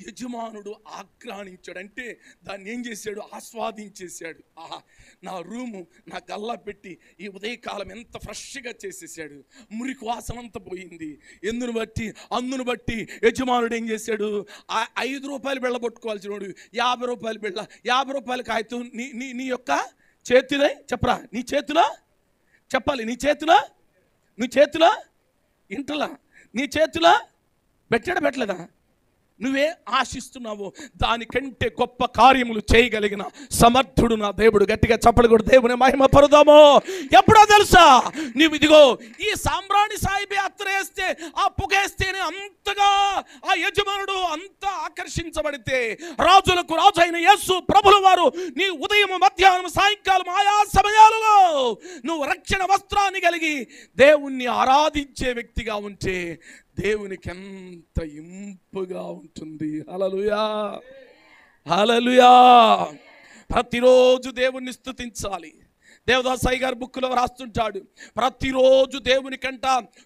యజమానుడు ఆగ్రాణించాడు. అంటే దాన్ని ఏం చేశాడు? ఆస్వాదించేశాడు. ఆహా, నా రూము నా గల్లా పెట్టి ఈ ఉదయకాలం ఎంత ఫ్రెష్గా చేసేసాడు. మురికి వాసన అంతా పోయింది. అందును బట్టి యజమానుడు ఏం చేశాడు? ఆ 5 రూపాయలు బిళ్ళ పట్టుకోవాల్సిన వాడు 50 రూపాయలు బిళ్ళ, 50 రూపాయల కాగితం నీ యొక్క చేతిలో చెప్పరా, నీ చేతిలో చెప్పాలి, నీ చేతిలో ఇంటలా నీ చేతిలో పెట్టలేదా? నువ్వే ఆశిస్తున్నావు దానికంటే గొప్ప కార్యములు చేయగలిగిన సమర్థుడు నా దేవుడు. గట్టిగా చప్పలు కూడా దేవుని మహిమ పరుదాము. ఎప్పుడో తెలుసా, నువ్వు ఇదిగో ఈ సాంబ్రాణి సాయిబి అత్తరేస్తే, ఆ పొగేస్తేనే అంతగా ఆ యజమానుడు అంత ఆకర్షించబడితే, రాజులకు రాజు అయిన యేసు ప్రభుల వారు నీ ఉదయం మధ్యాహ్నం సాయంకాలం ఆయా సమయాలలో నువ్వు రక్షణ వస్త్రాన్ని కలిగి దేవుణ్ణి ఆరాధించే వ్యక్తిగా ఉంటే దేవునికి ఎంత ఇంపుగా ఉంటుంది. హల్లెలూయా, హల్లెలూయా. ప్రతిరోజు దేవుణ్ణి స్తుతించాలి. దేవదాసాయి గారు బుక్లో రాస్తుంటాడు, ప్రతిరోజు దేవునికంట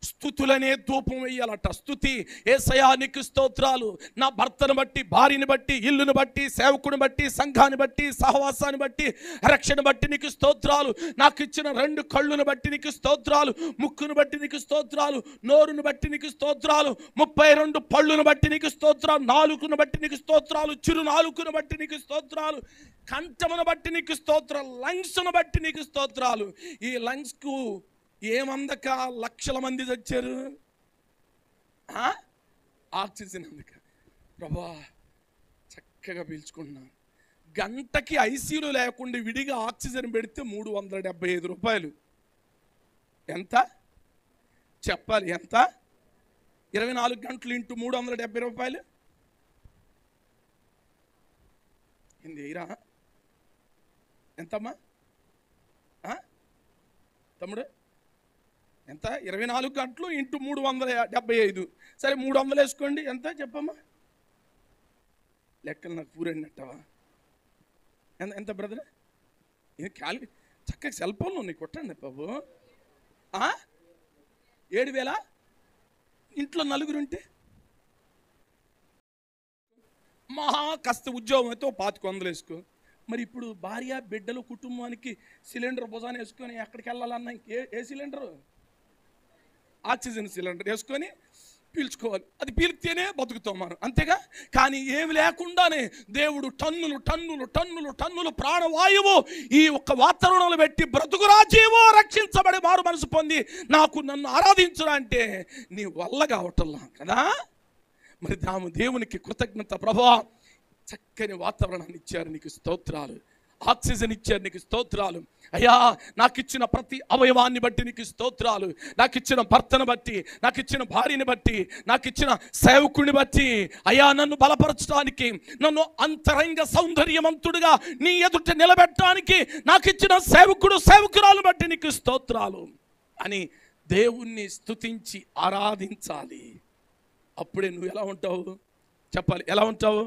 స్తుతులనే ధూపం వేయాలట. స్తుతి, యేసయ్యా నీకు స్తోత్రాలు, నా భర్తను బట్టి, భార్యని బట్టి, ఇల్లును బట్టి, సేవకుని బట్టి, సంఘాన్ని బట్టి, సహవాసాన్ని బట్టి, రక్షణ బట్టి నీకు స్తోత్రాలు, నాకు ఇచ్చిన 2 కళ్ళును బట్టి నీకు స్తోత్రాలు, ముక్కును బట్టి నీకు స్తోత్రాలు, నోరును బట్టి నీకు స్తోత్రాలు, 32 పళ్ళును బట్టి నీకు స్తోత్రాలు, నాలుకను బట్టి నీకు స్తోత్రాలు, చిరు నాలుకను బట్టి నీకు స్తోత్రాలు, కంఠమును బట్టి నీకు స్తోత్రాలు, లంగ్స్ను బట్టి నీకు స్తోత్రాలు. ఈ లంగ్స్కు ఏమందక లక్షల మంది చచ్చారు. ఆక్సిజన్ అందక. ప్రభా చక్కగా పీల్చుకుంటున్నాను. గంటకి ఐసీయూలో లేకుండా విడిగా ఆక్సిజన్ పెడితే 375 రూపాయలు. ఎంత చెప్పాలి? ఎంత? 24 గంటలు ఇంటూ 370 రూపాయలు. ఏంది ఎయిరా? ఎంతమ్మా తమ్ముడు? ఎంత? 24 గంటలు ఇంటూ 375. సరే 300 వేసుకోండి. ఎంత చెప్పమ్మా? లెక్కలు నాకు పూరన్నట్టవా? ఎంత బ్రదర్? ఇది చక్కగా సెల్ ఫోన్లో ఉన్నాయి, కొట్టండి బాబు. 7,000 ఇంట్లో 4 ఉంటే మహా కాస్త ఉద్యోగం అయితే 2500 వేసుకో. మరి ఇప్పుడు భార్య బిడ్డలు కుటుంబానికి సిలిండర్ భుజాన్ని వేసుకొని ఎక్కడికి వెళ్ళాలన్నా ఏ సిలిండరు? ఆక్సిజన్ సిలిండర్ వేసుకొని పీల్చుకోవాలి. అది పీల్చితేనే బతుకుతాం మనం, అంతేగా. కానీ ఏమి లేకుండానే దేవుడు టన్నులు ప్రాణవాయువు ఈ ఒక్క వాతావరణంలో పెట్టి బ్రతుకురా జీవో రక్షించబడి మారు మనసు పొంది నన్ను ఆరాధించురా అంటే నీ వల్ల కావటంలా కదా. మరి దేవునికి కృతజ్ఞత. ప్రభా చక్కని వాతావరణాన్ని ఇచ్చారు, నీకు స్తోత్రాలు. ఆక్సిజన్ ఇచ్చారు, నీకు స్తోత్రాలు. అయ్యా నాకు ఇచ్చిన ప్రతి అవయవాన్ని బట్టి నీకు స్తోత్రాలు. నాకు ఇచ్చిన భర్తను బట్టి, నాకు ఇచ్చిన భార్యని బట్టి, నాకు ఇచ్చిన సేవకుడిని బట్టి, అయ్యా నన్ను బలపరచడానికి, నన్ను అంతరంగ సౌందర్యవంతుడిగా నీ ఎదుట నిలబెట్టడానికి నాకు ఇచ్చిన సేవకురాలు బట్టి నీకు స్తోత్రాలు అని దేవుణ్ణి స్తుతించి ఆరాధించాలి. అప్పుడే నువ్వు ఎలా ఉంటావు చెప్పాలి? ఎలా ఉంటావు?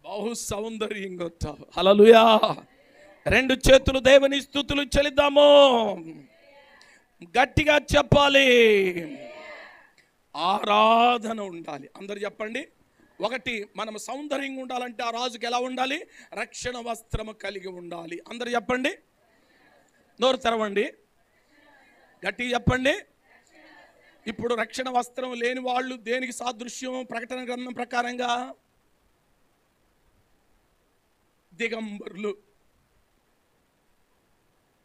బహు సౌందర్యంగా ఉంటావు. హల్లెలూయా. 2 చేతులు దేవుని స్తుతులు చెల్లిద్దాము. గట్టిగా చెప్పాలి. ఆరాధన ఉండాలి. అందరు చెప్పండి. 1, మనం సౌందర్యంగా ఉండాలంటే ఆ రాజుకి ఎలా ఉండాలి? రక్షణ వస్త్రము కలిగి ఉండాలి. అందరు చెప్పండి. నోరు తెరవండి, గట్టిగా చెప్పండి. ఇప్పుడు రక్షణ వస్త్రం లేని వాళ్ళు దేనికి సాదృశ్యం? ప్రకటన గ్రంథం ప్రకారంగా దిగంబరులు.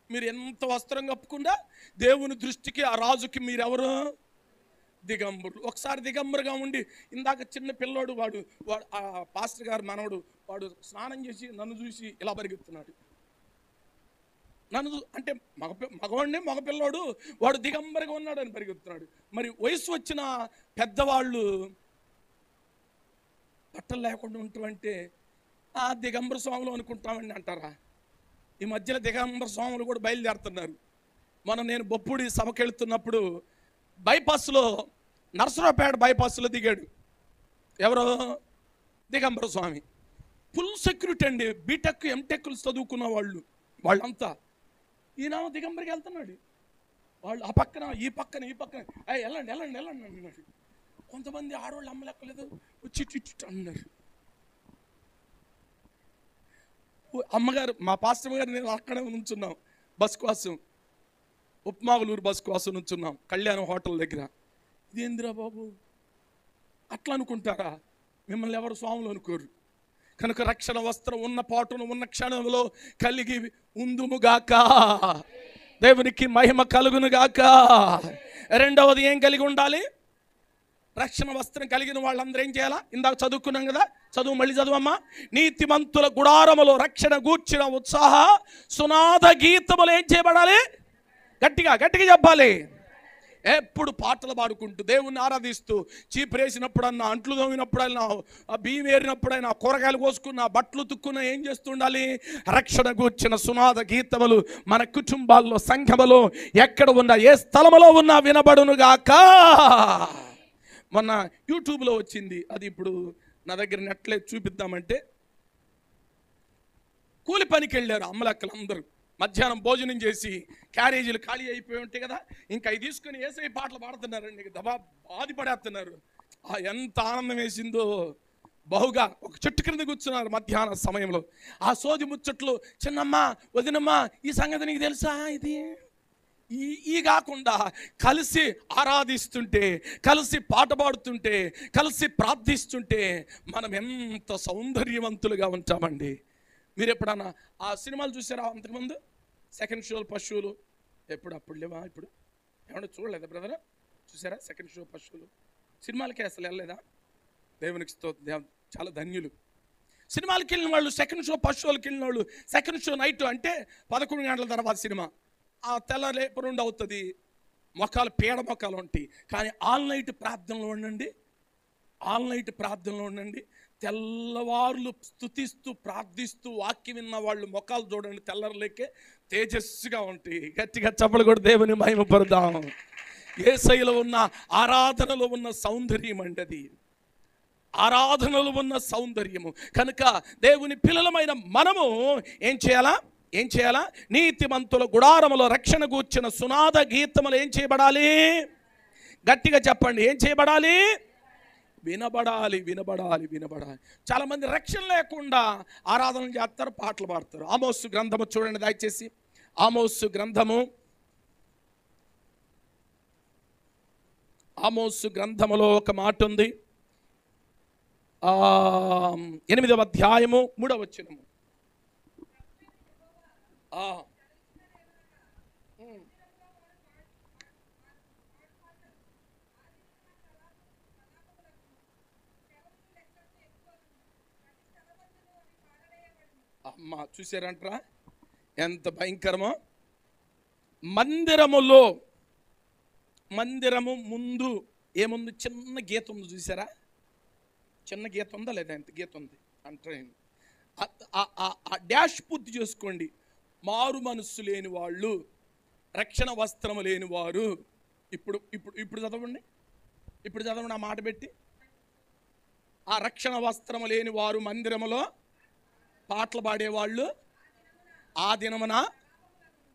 మీరు ఎంత వస్త్రం కప్పుకుండా దేవుని దృష్టికి ఆ రాజుకి మీరెవరు? దిగంబరులు. ఒకసారి దిగంబరుగా ఉండి, ఇందాక చిన్న పిల్లోడు వాడు ఆ పాస్టర్ గారు మనవడు వాడు స్నానం చేసి నన్ను చూసి ఇలా పరిగెత్తున్నాడు. నన్ను అంటే మగవాడిని మగపిల్లోడు వాడు దిగంబరిగా ఉన్నాడు అని పరిగెత్తున్నాడు. మరి వయసు వచ్చిన పెద్దవాళ్ళు బట్టలు లేకుండా ఉంటుంటే ఆ దిగంబర స్వాములు అనుకుంటామని అంటారా? ఈ మధ్యలో దిగంబర స్వాములు కూడా బయలుదేరుతున్నారు. నేను బొప్పుడి సభకి వెళ్తున్నప్పుడు బైపాస్లో, నరసరావుపేట బైపాస్లో దిగాడు ఎవరో దిగంబర స్వామి. ఫుల్ సెక్యూరిటీ అండి. బీటెక్ ఎంటెక్లు చదువుకున్న వాళ్ళంతా. ఈయన దిగంబరికి వెళ్తున్నాడు. వాళ్ళు ఆ పక్కన ఈ పక్కన వెళ్ళండి వెళ్ళండి వెళ్ళండి అన్నాడు. కొంతమంది ఆడవాళ్ళు అమ్మలెక్కలేదు, వచ్చి ఇటు అన్నారు. అమ్మగారు, మా పాస్టర్ గారు నేను అక్కడే నుంచున్నాం బస్ కోసం, ఉప్మాగులూరు బస్ కోసం నుంచున్నాం కళ్యాణం హోటల్ దగ్గర. ఇదేందిరా బాబు అట్లా అనుకుంటారా? మిమ్మల్ని ఎవరు స్వాములు అనుకోరు. కనుక రక్షణ వస్త్రం ఉన్న పాటును ఉన్న క్షణంలో కలిగి ఉందుముగాక, దేవునికి మహిమ కలుగునుగాక. రెండవది ఏం కలిగి ఉండాలి? రక్షణ వస్త్రం కలిగిన వాళ్ళందరూ ఏం చేయాలా? ఇందాక చదువుకున్నాం కదా, చదువు మళ్ళీ చదువమ్మా. నీతిమంతుల గుడారములో రక్షణ గూర్చిన ఉత్సాహ సునాద గీతములు ఏం చేయబడాలి? గట్టిగా గట్టిగా చెప్పాలి. ఎప్పుడు పాటలు పాడుకుంటూ దేవుణ్ణి ఆరాధిస్తూ, చీపురేసినప్పుడన్నా, అంట్లు తోమినప్పుడైనా, బియ్యం ఏరినప్పుడైనా, కూరగాయలు కోసుకున్నా, బట్టలు తుక్కున్నా ఏం చేస్తుండాలి? రక్షణ గూర్చిన సునాద గీతములు మన కుటుంబాల్లో, సంఘములో, ఎక్కడ ఉన్నా, ఏ స్థలములో ఉన్నా వినబడునుగాక. మొన్న యూట్యూబ్లో వచ్చింది, అది ఇప్పుడు నా దగ్గర నెట్లే చూపిద్దామంటే, కూలి పనికి వెళ్ళారు అమ్మలక్కలు అందరూ. మధ్యాహ్నం భోజనం చేసి క్యారేజీలు ఖాళీ అయిపోయి ఉంటాయి కదా, ఇంకా అవి తీసుకొని ఏసై పాటలు పాడుతున్నారండి. దబా బాధి పడేస్తున్నారు. ఎంత ఆనందం వేసిందో బహుగా. ఒక చెట్టు క్రింద కూర్చున్నారు మధ్యాహ్న సమయంలో. ఆ సోది ముచ్చట్లు, చిన్నమ్మ వదినమ్మ ఈ సంగతి నీకు తెలుసా, ఇది ఈ కాకుండా కలిసి ఆరాధిస్తుంటే, కలిసి పాట పాడుతుంటే, కలిసి ప్రార్థిస్తుంటే మనం ఎంత సౌందర్యవంతులుగా ఉంటామండి. మీరు ఎప్పుడన్నా ఆ సినిమాలు చూసారా? అంతకుముందు సెకండ్ షోలు, పశువులు అప్పుడు లేవా? ఇప్పుడు ఏమన్నా చూడలేదా బ్రదర్? చూసారా సెకండ్ షో, పశువులు? సినిమాలకి అసలు వెళ్ళలేదా? దేవునికి స్తోత్రం, చాలా ధన్యులు. సినిమాలకి వెళ్ళిన వాళ్ళు, సెకండ్ షో, పశువులకి వెళ్ళిన వాళ్ళు, సెకండ్ షో నైట్ అంటే 11 గంటల తర్వాత సినిమా, ఆ తెల్లరేపు 2 అవుతుంది, మొక్కలు పీడ మొక్కలు ఉంటాయి. కానీ ఆల్ నైట్ ప్రార్థనలో ఉండండి, ఆల్ నైట్ ప్రార్థనలో ఉండండి. తెల్లవారులు స్తుతిస్తూ ప్రార్థిస్తూ వాక్యం విన్న వాళ్ళు మొక్కలు చూడండి, తెల్లర్లేకే తేజస్సుగా ఉంటాయి. గట్టిగా చప్పలు కూడా దేవుని మహిమపడదాం. యేసయ్యలో ఉన్న ఆరాధనలో ఉన్న సౌందర్యం అండి అది, ఆరాధనలో ఉన్న సౌందర్యము. కనుక దేవుని పిల్లలమైన మనము ఏం చేయాలా? నీతిమంతుల గుడారములో రక్షణ గూర్చిన సునాద గీతములు ఏం చేయబడాలి? గట్టిగా చెప్పండి, ఏం చేయబడాలి? వినబడాలి. చాలా మంది రక్షణ లేకుండా ఆరాధన చేస్తారు, పాటలు పాడతారు. ఆమోసు గ్రంథము చూడండి దయచేసి. ఆమోసు గ్రంథములో ఒక మాట ఉంది, 8వ అధ్యాయము 3వ వచనము. అమ్మ చూసారంటారా ఎంత భయంకరమో? మందిరము ముందు ఏముంది? చిన్న గీత ఉంది, చూసారా? చిన్న గీత ఉందా లేదా? ఎంత గీత ఉంది అంటే ఆ డాష్ పూర్తి చేసుకోండి. మారు మనస్సు లేని వాళ్ళు, రక్షణ వస్త్రము లేని వారు. ఇప్పుడు చదవండి, ఆ మాట పెట్టి. ఆ రక్షణ వస్త్రము లేని వారు మందిరములో పాటలు పాడేవాళ్ళు ఆ దినమున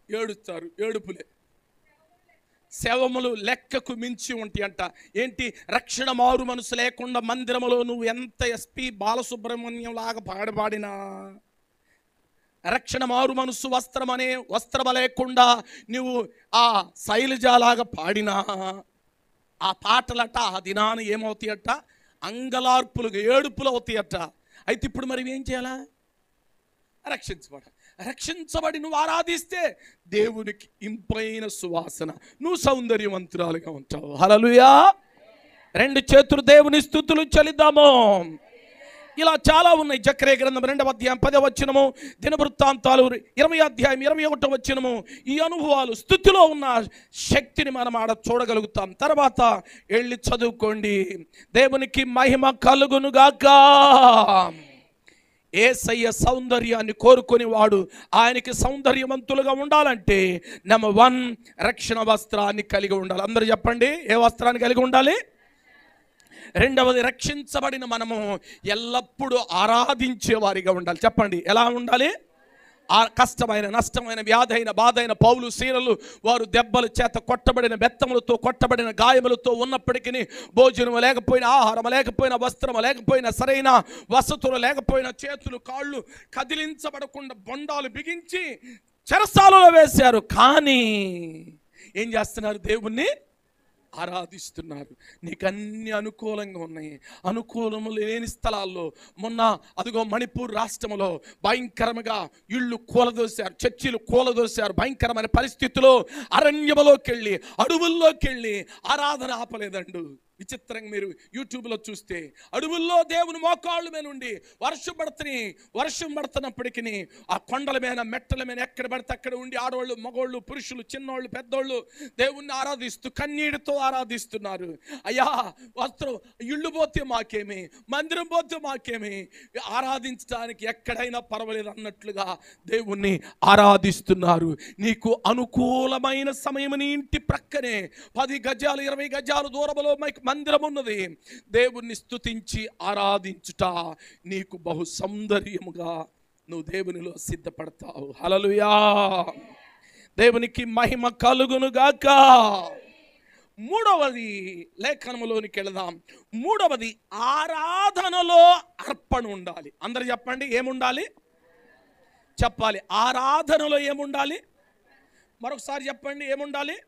ఏడుస్తారు. ఏడుపులే, శవములు లెక్కకు మించి ఉంటాయి అంట. ఏంటి? రక్షణ మారు మనసు లేకుండా మందిరములో నువ్వు ఎంత ఎస్పి బాలసుబ్రహ్మణ్యం లాగా పాడినా, రక్షణ మారు మనసు వస్త్రము లేకుండా నువ్వు ఆ శైలజలాగా పాడినా, ఆ పాటలట ఆ దినాన ఏమవుతాయట? అంగలార్పులు, ఏడుపులు అవుతాయట. అయితే ఇప్పుడు మరి ఏం చేయాలా? రక్షించబడి నువ్వు ఆరాధిస్తే దేవునికి ఇంపైన సువాసన, నువ్వు సౌందర్యవంతురాలుగా ఉంటావు. హల్లెలూయా. 2 చేతులు దేవుని స్తుతులు చెల్లిద్దాము. ఇలా చాలా ఉన్నాయి. జకర్యా గ్రంథం 2వ అధ్యాయం 10వ వచనము, దినవృత్తాంతాలు 20వ అధ్యాయం 21వ వచనము. ఈ అనుభవాలు, స్థుతిలో ఉన్న శక్తిని మనం ఆడ చూడగలుగుతాం. తర్వాత వెళ్ళి చదువుకోండి. దేవునికి మహిమ కలుగునుగాక. యేసయ్య సౌందర్యాన్ని కోరుకుని వాడు ఆయనకి సౌందర్యవంతులుగా ఉండాలంటే నెంబర్ 1 రక్షణ వస్త్రాన్ని కలిగి ఉండాలి. అందరూ చెప్పండి, ఏ వస్త్రాన్ని కలిగి ఉండాలి? రెండవది, రక్షించబడిన మనము ఎల్లప్పుడూ ఆరాధించే వారిగా ఉండాలి. చెప్పండి, ఎలా ఉండాలి? ఆ కష్టమైన, నష్టమైన, వ్యాధైన, బాధైన పౌలు శీలలు వారు దెబ్బల చేత కొట్టబడిన, బెత్తములతో కొట్టబడిన, గాయములతో ఉన్నప్పటికీ భోజనం లేకపోయినా, ఆహారం లేకపోయినా, వస్త్రం లేకపోయినా, సరైన వసతులు లేకపోయినా, చేతులు కాళ్ళు కదిలించబడకుండా బొండాలు బిగించి చెరసాలలో వేశారు. కానీ ఏం చేస్తున్నారు? దేవుణ్ణి ఆరాధిస్తున్నారు. నీకు అన్ని అనుకూలంగా ఉన్నాయి. అనుకూలము లేని స్థలాల్లో మొన్న అదిగో మణిపూర్ రాష్ట్రంలో భయంకరంగా ఇళ్ళు కూలదోశారు, చర్చిలు కూలదోశారు. భయంకరమైన పరిస్థితుల్లో అరణ్యములోకి వెళ్ళి, అడవుల్లోకి వెళ్ళి ఆరాధన ఆపలేదండు. విచిత్రంగా మీరు యూట్యూబ్లో చూస్తే అడవుల్లో దేవుని మోకాళ్ళ మీద ఉండి వర్షం పడుతున్నప్పటికీ ఆ కొండల మీద, మెట్టల మీద ఎక్కడ పడితే అక్కడ ఉండి ఆడవాళ్ళు, మగవాళ్ళు, పురుషులు, చిన్నోళ్ళు, పెద్దోళ్ళు దేవుణ్ణి ఆరాధిస్తూ కన్నీటితో ఆరాధిస్తున్నారు. అయ్యా, వస్త్రం ఇళ్ళు పోతే మాకేమి, మందిరం పోతే మాకేమి, ఆరాధించడానికి ఎక్కడైనా పర్వాలేదు అన్నట్లుగా దేవుణ్ణి ఆరాధిస్తున్నారు. నీకు అనుకూలమైన సమయం నీ ఇంటి ప్రక్కనే 10 గజాలు 20 గజాలు దూరంలో మందిరం ఉన్నది. దేవుణ్ణి స్తుతించి ఆరాధించుట నీకు బహు సౌందర్యముగా నువ్వు దేవునిలో సిద్ధపడతావు. హల్లెలూయా, దేవునికి మహిమ కలుగును గాక. మూడవది లేఖనములోనికి వెళదాం. మూడవది ఆరాధనలో అర్పణ ఉండాలి. అందరు చెప్పండి, ఏముండాలి? చెప్పాలి. ఆరాధనలో ఏముండాలి? మరొకసారి చెప్పండి, ఏముండాలి?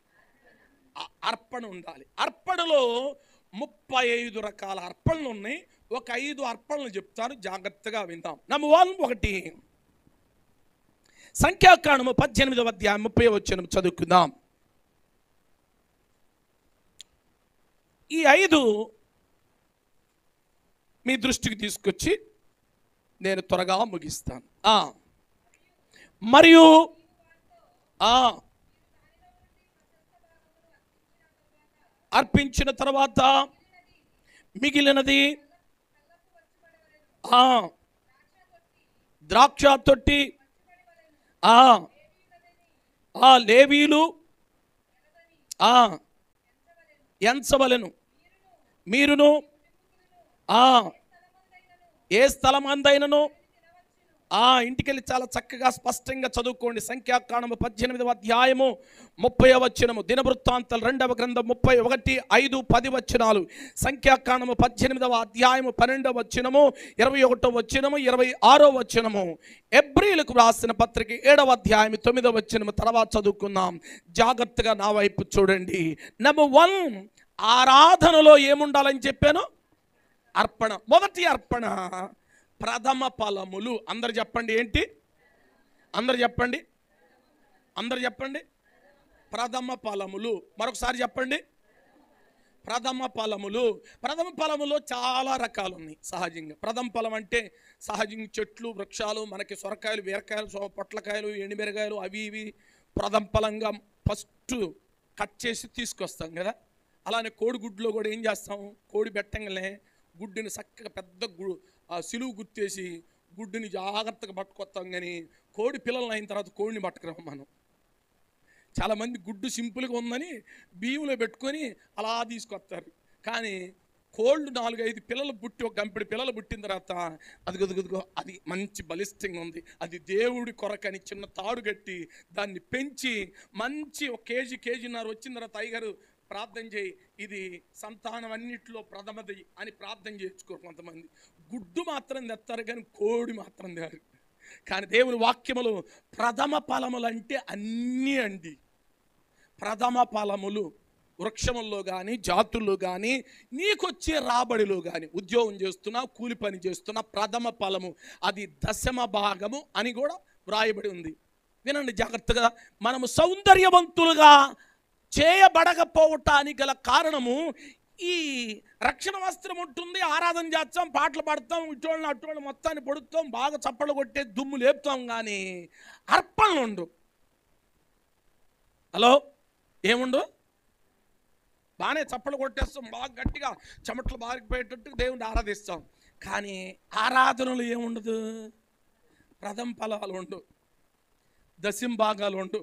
అర్పణ ఉండాలి. అర్పణలో 35 రకాల అర్పణలు ఉన్నాయి. ఒక 5 అర్పణలు చెప్తాను, జాగ్రత్తగా విందాం. నంబర్ 1, సంఖ్యాకాండము 18వ అధ్యాయం 30వ వచనం చదువుకుందాం. ఈ 5 మీ దృష్టికి తీసుకొచ్చి నేను త్వరగా ముగిస్తాను. మరియు అర్పించిన తర్వాత మిగిలినది ద్రాక్ష తొట్టి, లేవీలు ఎంచవలెను. మీరును ఏ స్థలమందైనను ఇంటికెళ్ళి చాలా చక్కగా స్పష్టంగా చదువుకోండి. సంఖ్యాకాండము 18వ అధ్యాయము 30వ వచనము, దినవృత్తాంతాలు 2వ గ్రంథం 31, 5, 10 వచనాలు. సంఖ్యాకాండము 18వ అధ్యాయము 12వ వచనము, 21వ వచనము, 26వ వచనము. హెబ్రీయులకు రాసిన పత్రిక 7వ అధ్యాయం 9వ వచనము తర్వాత చదువుకుందాం. జాగ్రత్తగా నా వైపు చూడండి. నంబర్ 1, ఆరాధనలో ఏముండాలని చెప్పాను? అర్పణ. మొదటి అర్పణ ప్రథమ ఫలములు. అందరు చెప్పండి, ఏంటి? అందరు చెప్పండి, ప్రథమ ఫలములు. మరొకసారి చెప్పండి, ప్రథమ ఫలములు. ప్రథమ ఫలములో చాలా రకాలు ఉన్నాయి. సహజంగా ప్రథమ ఫలం అంటే సహజంగా చెట్లు, వృక్షాలు, మనకి సొరకాయలు, బీరకాయలు, పొట్లకాయలు, ఎండుమిరకాయలు, అవి ఇవి ప్రథమ ఫలంగా ఫస్ట్ కట్ చేసి తీసుకొస్తాం కదా. అలానే కోడిగుడ్లో కూడా ఏం చేస్తాం? కోడి పెట్టంగానే గుడ్డుని చక్కగా పెద్ద సిలువు గుర్తేసి గుడ్డుని జాగ్రత్తగా పట్టుకొస్తాం. కానీ కోడి పిల్లలు అయిన తర్వాత కోడిని పట్టుకురాం మనం. చాలామంది గుడ్డు సింపుల్గా ఉందని బియ్యంలో పెట్టుకొని అలా తీసుకొస్తారు. కానీ కోళ్ళు 4-5 పిల్లలు పుట్టి, ఒక గంపెడు పిల్లలు పుట్టిన తర్వాత అది మంచి బలిష్టంగా ఉంది, అది దేవుడి కొరకని చిన్న తాడు కట్టి దాన్ని పెంచి మంచి 1 కేజీన్నర వచ్చిన తర్వాత అయ్యగారు ప్రార్థన చేయి, ఇది సంతానం అన్నింటిలో ప్రథమది అని ప్రార్థన చేయించుకోరు కొంతమంది. గుడ్డు మాత్రం తెస్తారు కానీ కోడి మాత్రం తేరు. కానీ దేవుని వాక్యములు ప్రథమ ఫలములు అంటే అన్నీ అండి. ప్రథమ ఫలములు వృక్షముల్లో కానీ, జాతుల్లో కానీ, నీకొచ్చే రాబడిలో కానీ, ఉద్యోగం చేస్తున్నా, కూలి పని చేస్తున్నా, ప్రథమ ఫలము అది 10వ భాగము అని కూడా వ్రాయబడి ఉంది. వినండి జాగ్రత్తగా. మనము సౌందర్యవంతులుగా చేయబడకపోవటానికి గల కారణము ఈ రక్షణ వస్త్రం ఉంటుంది, ఆరాధన చేస్తాం, పాటలు పాడతాం, ఇటోళ్ళని అటోళ్ళని మొత్తాన్ని పొడుస్తాం, బాగా చప్పట్లు కొట్టే దుమ్ము లేపుతాం, కానీ అర్పణలు ఉండు. హలో, ఏముండు? బాగానే చప్పట్లు కొట్టేస్తాం, బాగా గట్టిగా చెమట్లు బారిపోయేటట్టు దేవుని ఆరాధిస్తాం, కానీ ఆరాధనలు ఏముండదు? ప్రథమ ఫలాలు ఉండు, దశంభాగాలు ఉండు.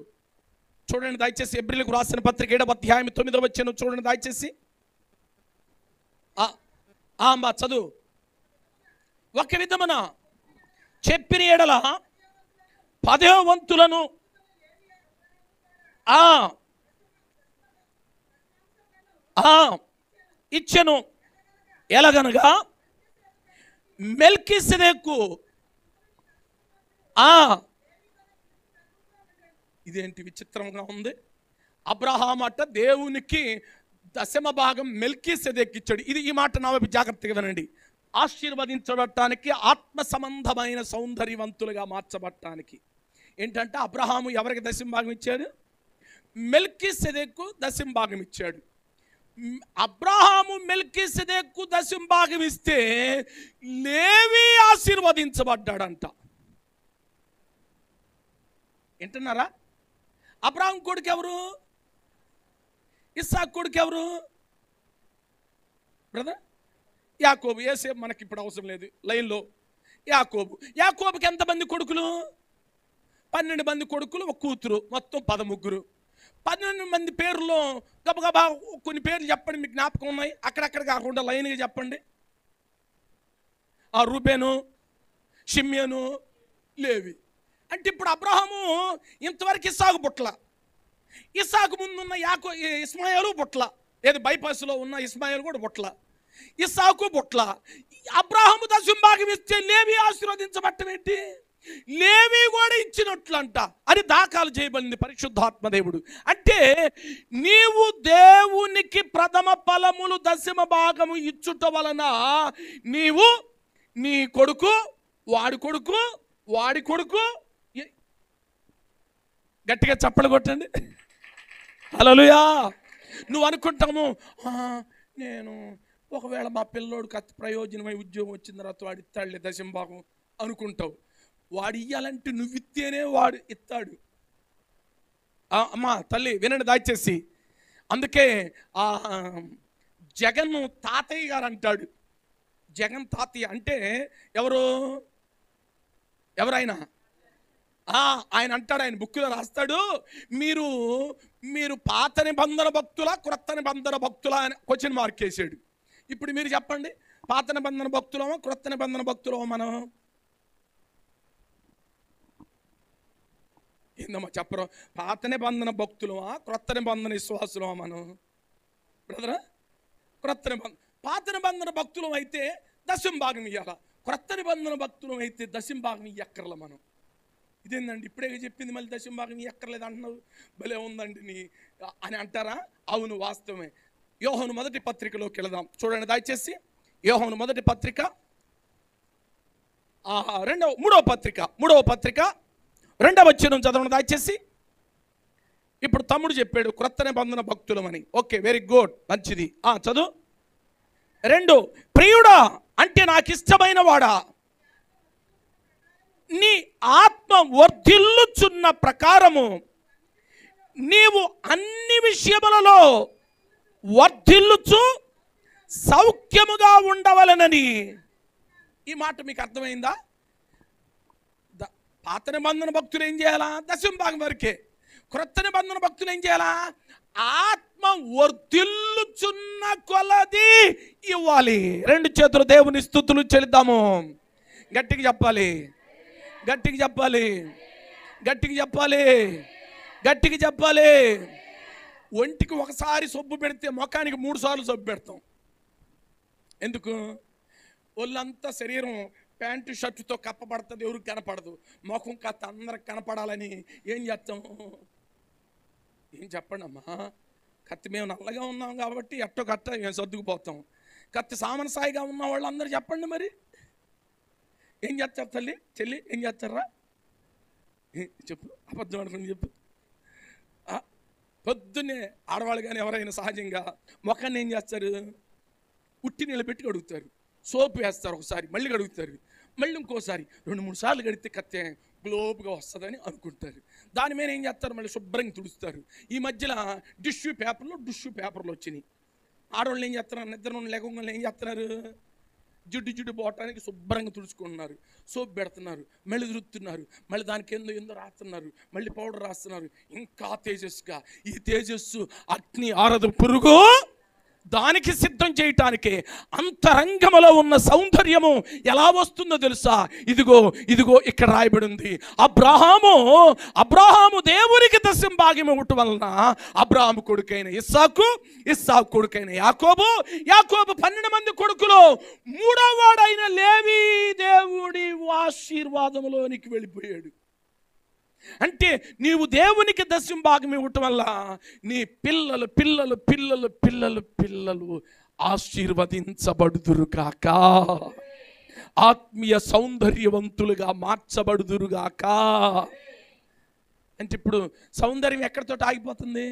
చూడండి దయచేసి, హెబ్రీయులకు రాసిన పత్రిక 7వ అధ్యాయం 9వ వచనం చూడండి దయచేసి. చదువు. ఒక విధమున చెప్పిన ఎడల 10వ వంతులను ఇచ్చెను. ఎలాగనగా మెల్కీసెదెకు ఇదేంటి విచిత్రంగా ఉంది. అబ్రహాము అట దేవునికి దశమ భాగం మెల్కీసెదెకు ఇచ్చాడు. ఈ మాట నా వైపు జాగ్రత్తగా వినండి. ఆశీర్వదించబడటానికి, ఆత్మ సంబంధమైన సౌందర్యవంతులుగా మార్చబడటానికి ఏంటంటే అబ్రహాము ఎవరికి దశమ భాగం ఇచ్చాడు? మెల్కీసెదెకు దశమ భాగం ఇచ్చాడు. అబ్రహాము మెల్కీసెదెకు దశమ భాగం ఇస్తే లేవి ఆశీర్వదించబడ్డాడంట. వింటున్నారా? అబ్రహాం కొడుకు ఎవరు? ఇస్సాకు కొడుకు ఎవరు బ్రదర్? యాకోబు. ఏసేపు మనకి ఇప్పుడు అవసరం లేదు, లైన్లో యాకోబు. యాకోబుకి ఎంతమంది కొడుకులు? 12 మంది కొడుకులు, ఒక కూతురు, మొత్తం 13. 12 మంది పేర్లో గబగబా కొన్ని పేర్లు చెప్పండి, మీకు జ్ఞాపకం ఉన్నాయి. అక్కడక్కడ కాకుండా లైన్గా చెప్పండి. రూబేను, షిమ్యోను, లేవి. అంటే ఇప్పుడు అబ్రహాము ఇంతవరకు ఇస్సాకు పుట్ల, ఇస్సాకు ముందున్న ఇస్మాయిలు పుట్ల, ఏది బైపాస్లో ఉన్న ఇస్మాయిల్ కూడా పుట్ల, ఇస్సాకు పుట్ల. అబ్రహాము దశమ భాగం ఇస్తే లేవి ఆశీర్వదించబట్టం ఏంటి? లేవి కూడా ఇచ్చినట్లంట అని దాఖలు చేయబడింది పరిశుద్ధాత్మ దేవుడు. అంటే నీవు దేవునికి ప్రథమ ఫలములు దశమ భాగము ఇచ్చుట వలన నీవు నీ కొడుకు, వాడి కొడుకు, వాడి కొడుకు, గట్టిగా చప్పలు కొట్టండి హల్లెలూయా. నువ్వు అనుకుంటాము నేను ఒకవేళ మా పిల్లోడికి అతి ప్రయోజనమై ఉద్యోగం వచ్చిన తర్వాత వాడు ఇస్తాడులే దశమ భాగం అనుకుంటావు. వాడు ఇయ్యాలంటే నువ్వు ఇస్తేనే వాడు ఇస్తాడు. అమ్మా తల్లి వినండి దయచేసి. అందుకే జగన్ తాతయ్య గారు అంటాడు. జగన్ తాతయ్య అంటే ఎవరైనా ఆయన అంటాడు, ఆయన బుక్లో రాస్తాడు, మీరు పాత నిబంధన భక్తులా క్రొత్త నిబంధన భక్తులా అని క్వశ్చన్ మార్క్ వేసాడు. ఇప్పుడు మీరు చెప్పండి, పాత నిబంధన భక్తులమో క్రొత్త నిబంధన భక్తులమో మనం? ఏందమ్మా చెప్పరు? పాత నిబంధన భక్తులమా క్రొత్త నిబంధన విశ్వాసులమా మనం బ్రదరా? క్రొత్త నిబంధన. పాత నిబంధన భక్తులం అయితే దశమ భాగం ఇవ్వాల, క్రొత్త నిబంధన భక్తులం అయితే దశమ భాగం ఇయ్యక్కర్ల మనం. ఇదేందండి ఇప్పుడే చెప్పింది, మళ్ళీ దశమ భాగం ఇయ్యక్కర్లేదు అంటున్నావు, భలే ఉందండి నీ అని అంటారా? అవును, వాస్తవమే. యోహాను మొదటి పత్రికలోకి వెళదాం, చూడండి దయచేసి. యోహాను మొదటి పత్రిక, మూడవ పత్రిక 2వ వచనం చదవండి దయచేసి. ఇప్పుడు తమ్ముడు చెప్పాడు క్రొత్త నిబంధన భక్తులమని. ఓకే, వెరీ గుడ్, మంచిది. చదువు. 2, ప్రియుడా అంటే నాకు ఇష్టమైన వాడా, నీ ఆత్మ వర్ధిల్లుచున్న ప్రకారము నీవు అన్ని విషయములలో వర్ధిల్లుచు సౌఖ్యముగా ఉండవలనని. ఈ మాట మీకు అర్థమైందా? పాత నిబంధన భక్తులు ఏం చేయాలా? దశమ భాగం వరకే. క్రొత్త నిబంధన భక్తులు ఏం చేయాలా? ఆత్మ వర్ధిల్లుచున్న కొలది ఇవ్వాలి. 2 చేతులు దేవుని స్తుతులు చెల్లిద్దాము. గట్టిగా చెప్పాలి, గట్టిగా చెప్పాలి, గట్టిగా చెప్పాలి, గట్టిగా చెప్పాలి. ఒంటికి ఒకసారి సబ్బు పెడితే ముఖానికి 3 సార్లు సబ్బు పెడతాం. ఎందుకు? ఒళ్ళంతా శరీరం ప్యాంటు షర్టుతో కప్పబడుతుంది, ఎవరికి కనపడదు. ముఖం కత్త అందరికి కనపడాలని ఏం చేస్తాం? ఏం చెప్పండి అమ్మా, కత్తి మేము నల్లగా ఉన్నాం కాబట్టి ఎట్టో కట్ట మేము సర్దుకుపోతాం. కత్తి సామనసాయిగా ఉన్న వాళ్ళు అందరూ చెప్పండి మరి ఏం చేస్తారు? తల్లి చెల్లి ఏం చేస్తారా? చెప్పు, అబద్ధం అనుకుని చెప్పు. పొద్దున్నే ఆడవాళ్ళు కానీ ఎవరైనా సహజంగా ముఖాన్ని ఏం చేస్తారు? ఉట్టి నీళ్ళు పెట్టి కడుగుతారు, సోపు వేస్తారు, ఒకసారి మళ్ళీ కడుగుతారు, మళ్ళీ ఇంకోసారి 2-3 సార్లు కడిగితే కత్తే గ్లోబ్గా వస్తుందని అనుకుంటారు. దాని మీద ఏం చేస్తారు? మళ్ళీ శుభ్రంగా తుడుస్తారు. ఈ మధ్యలో టిష్యూ పేపర్లు వచ్చినాయి. ఆడవాళ్ళు ఏం చేస్తున్నారు? నిద్ర లేకుండా ఏం చేస్తున్నారు? జిడ్డు పోవటానికి శుభ్రంగా తుడుచుకుంటున్నారు, సోప్ పెడుతున్నారు, మళ్ళీ తుడుతున్నారు, మళ్ళీ దానికి ఏందో రాస్తున్నారు, మళ్ళీ పౌడర్ రాస్తున్నారు. ఇంకా తేజస్సుగా, ఈ తేజస్సు అగ్ని ఆరదు పురుగు దానికి సిద్ధం చేయటానికి అంతరంగములో ఉన్న సౌందర్యము ఎలా వస్తుందో తెలుసా? ఇదిగో ఇదిగో ఇక్కడ రాయబడి ఉంది. అబ్రాహాము దేవునికి దశమ భాగం ఇవ్వటం వలన అబ్రాహాము కొడుకైన ఇస్సాకు కొడుకైన యాకోబు 12 మంది కొడుకులో 3వ వాడైన లేవి దేవుడి ఆశీర్వాదములోనికి వెళ్ళిపోయాడు. అంటే నీవు దేవునికి దశమ భాగం ఇవ్వటం వల్ల నీ పిల్లలు పిల్లలు పిల్లలు పిల్లలు పిల్లలు ఆశీర్వదించబడుదురుగాక, ఆత్మీయ సౌందర్యవంతులుగా మార్చబడుదురుగాక. అంటే ఇప్పుడు సౌందర్యం ఎక్కడితో ఆగిపోతుంది?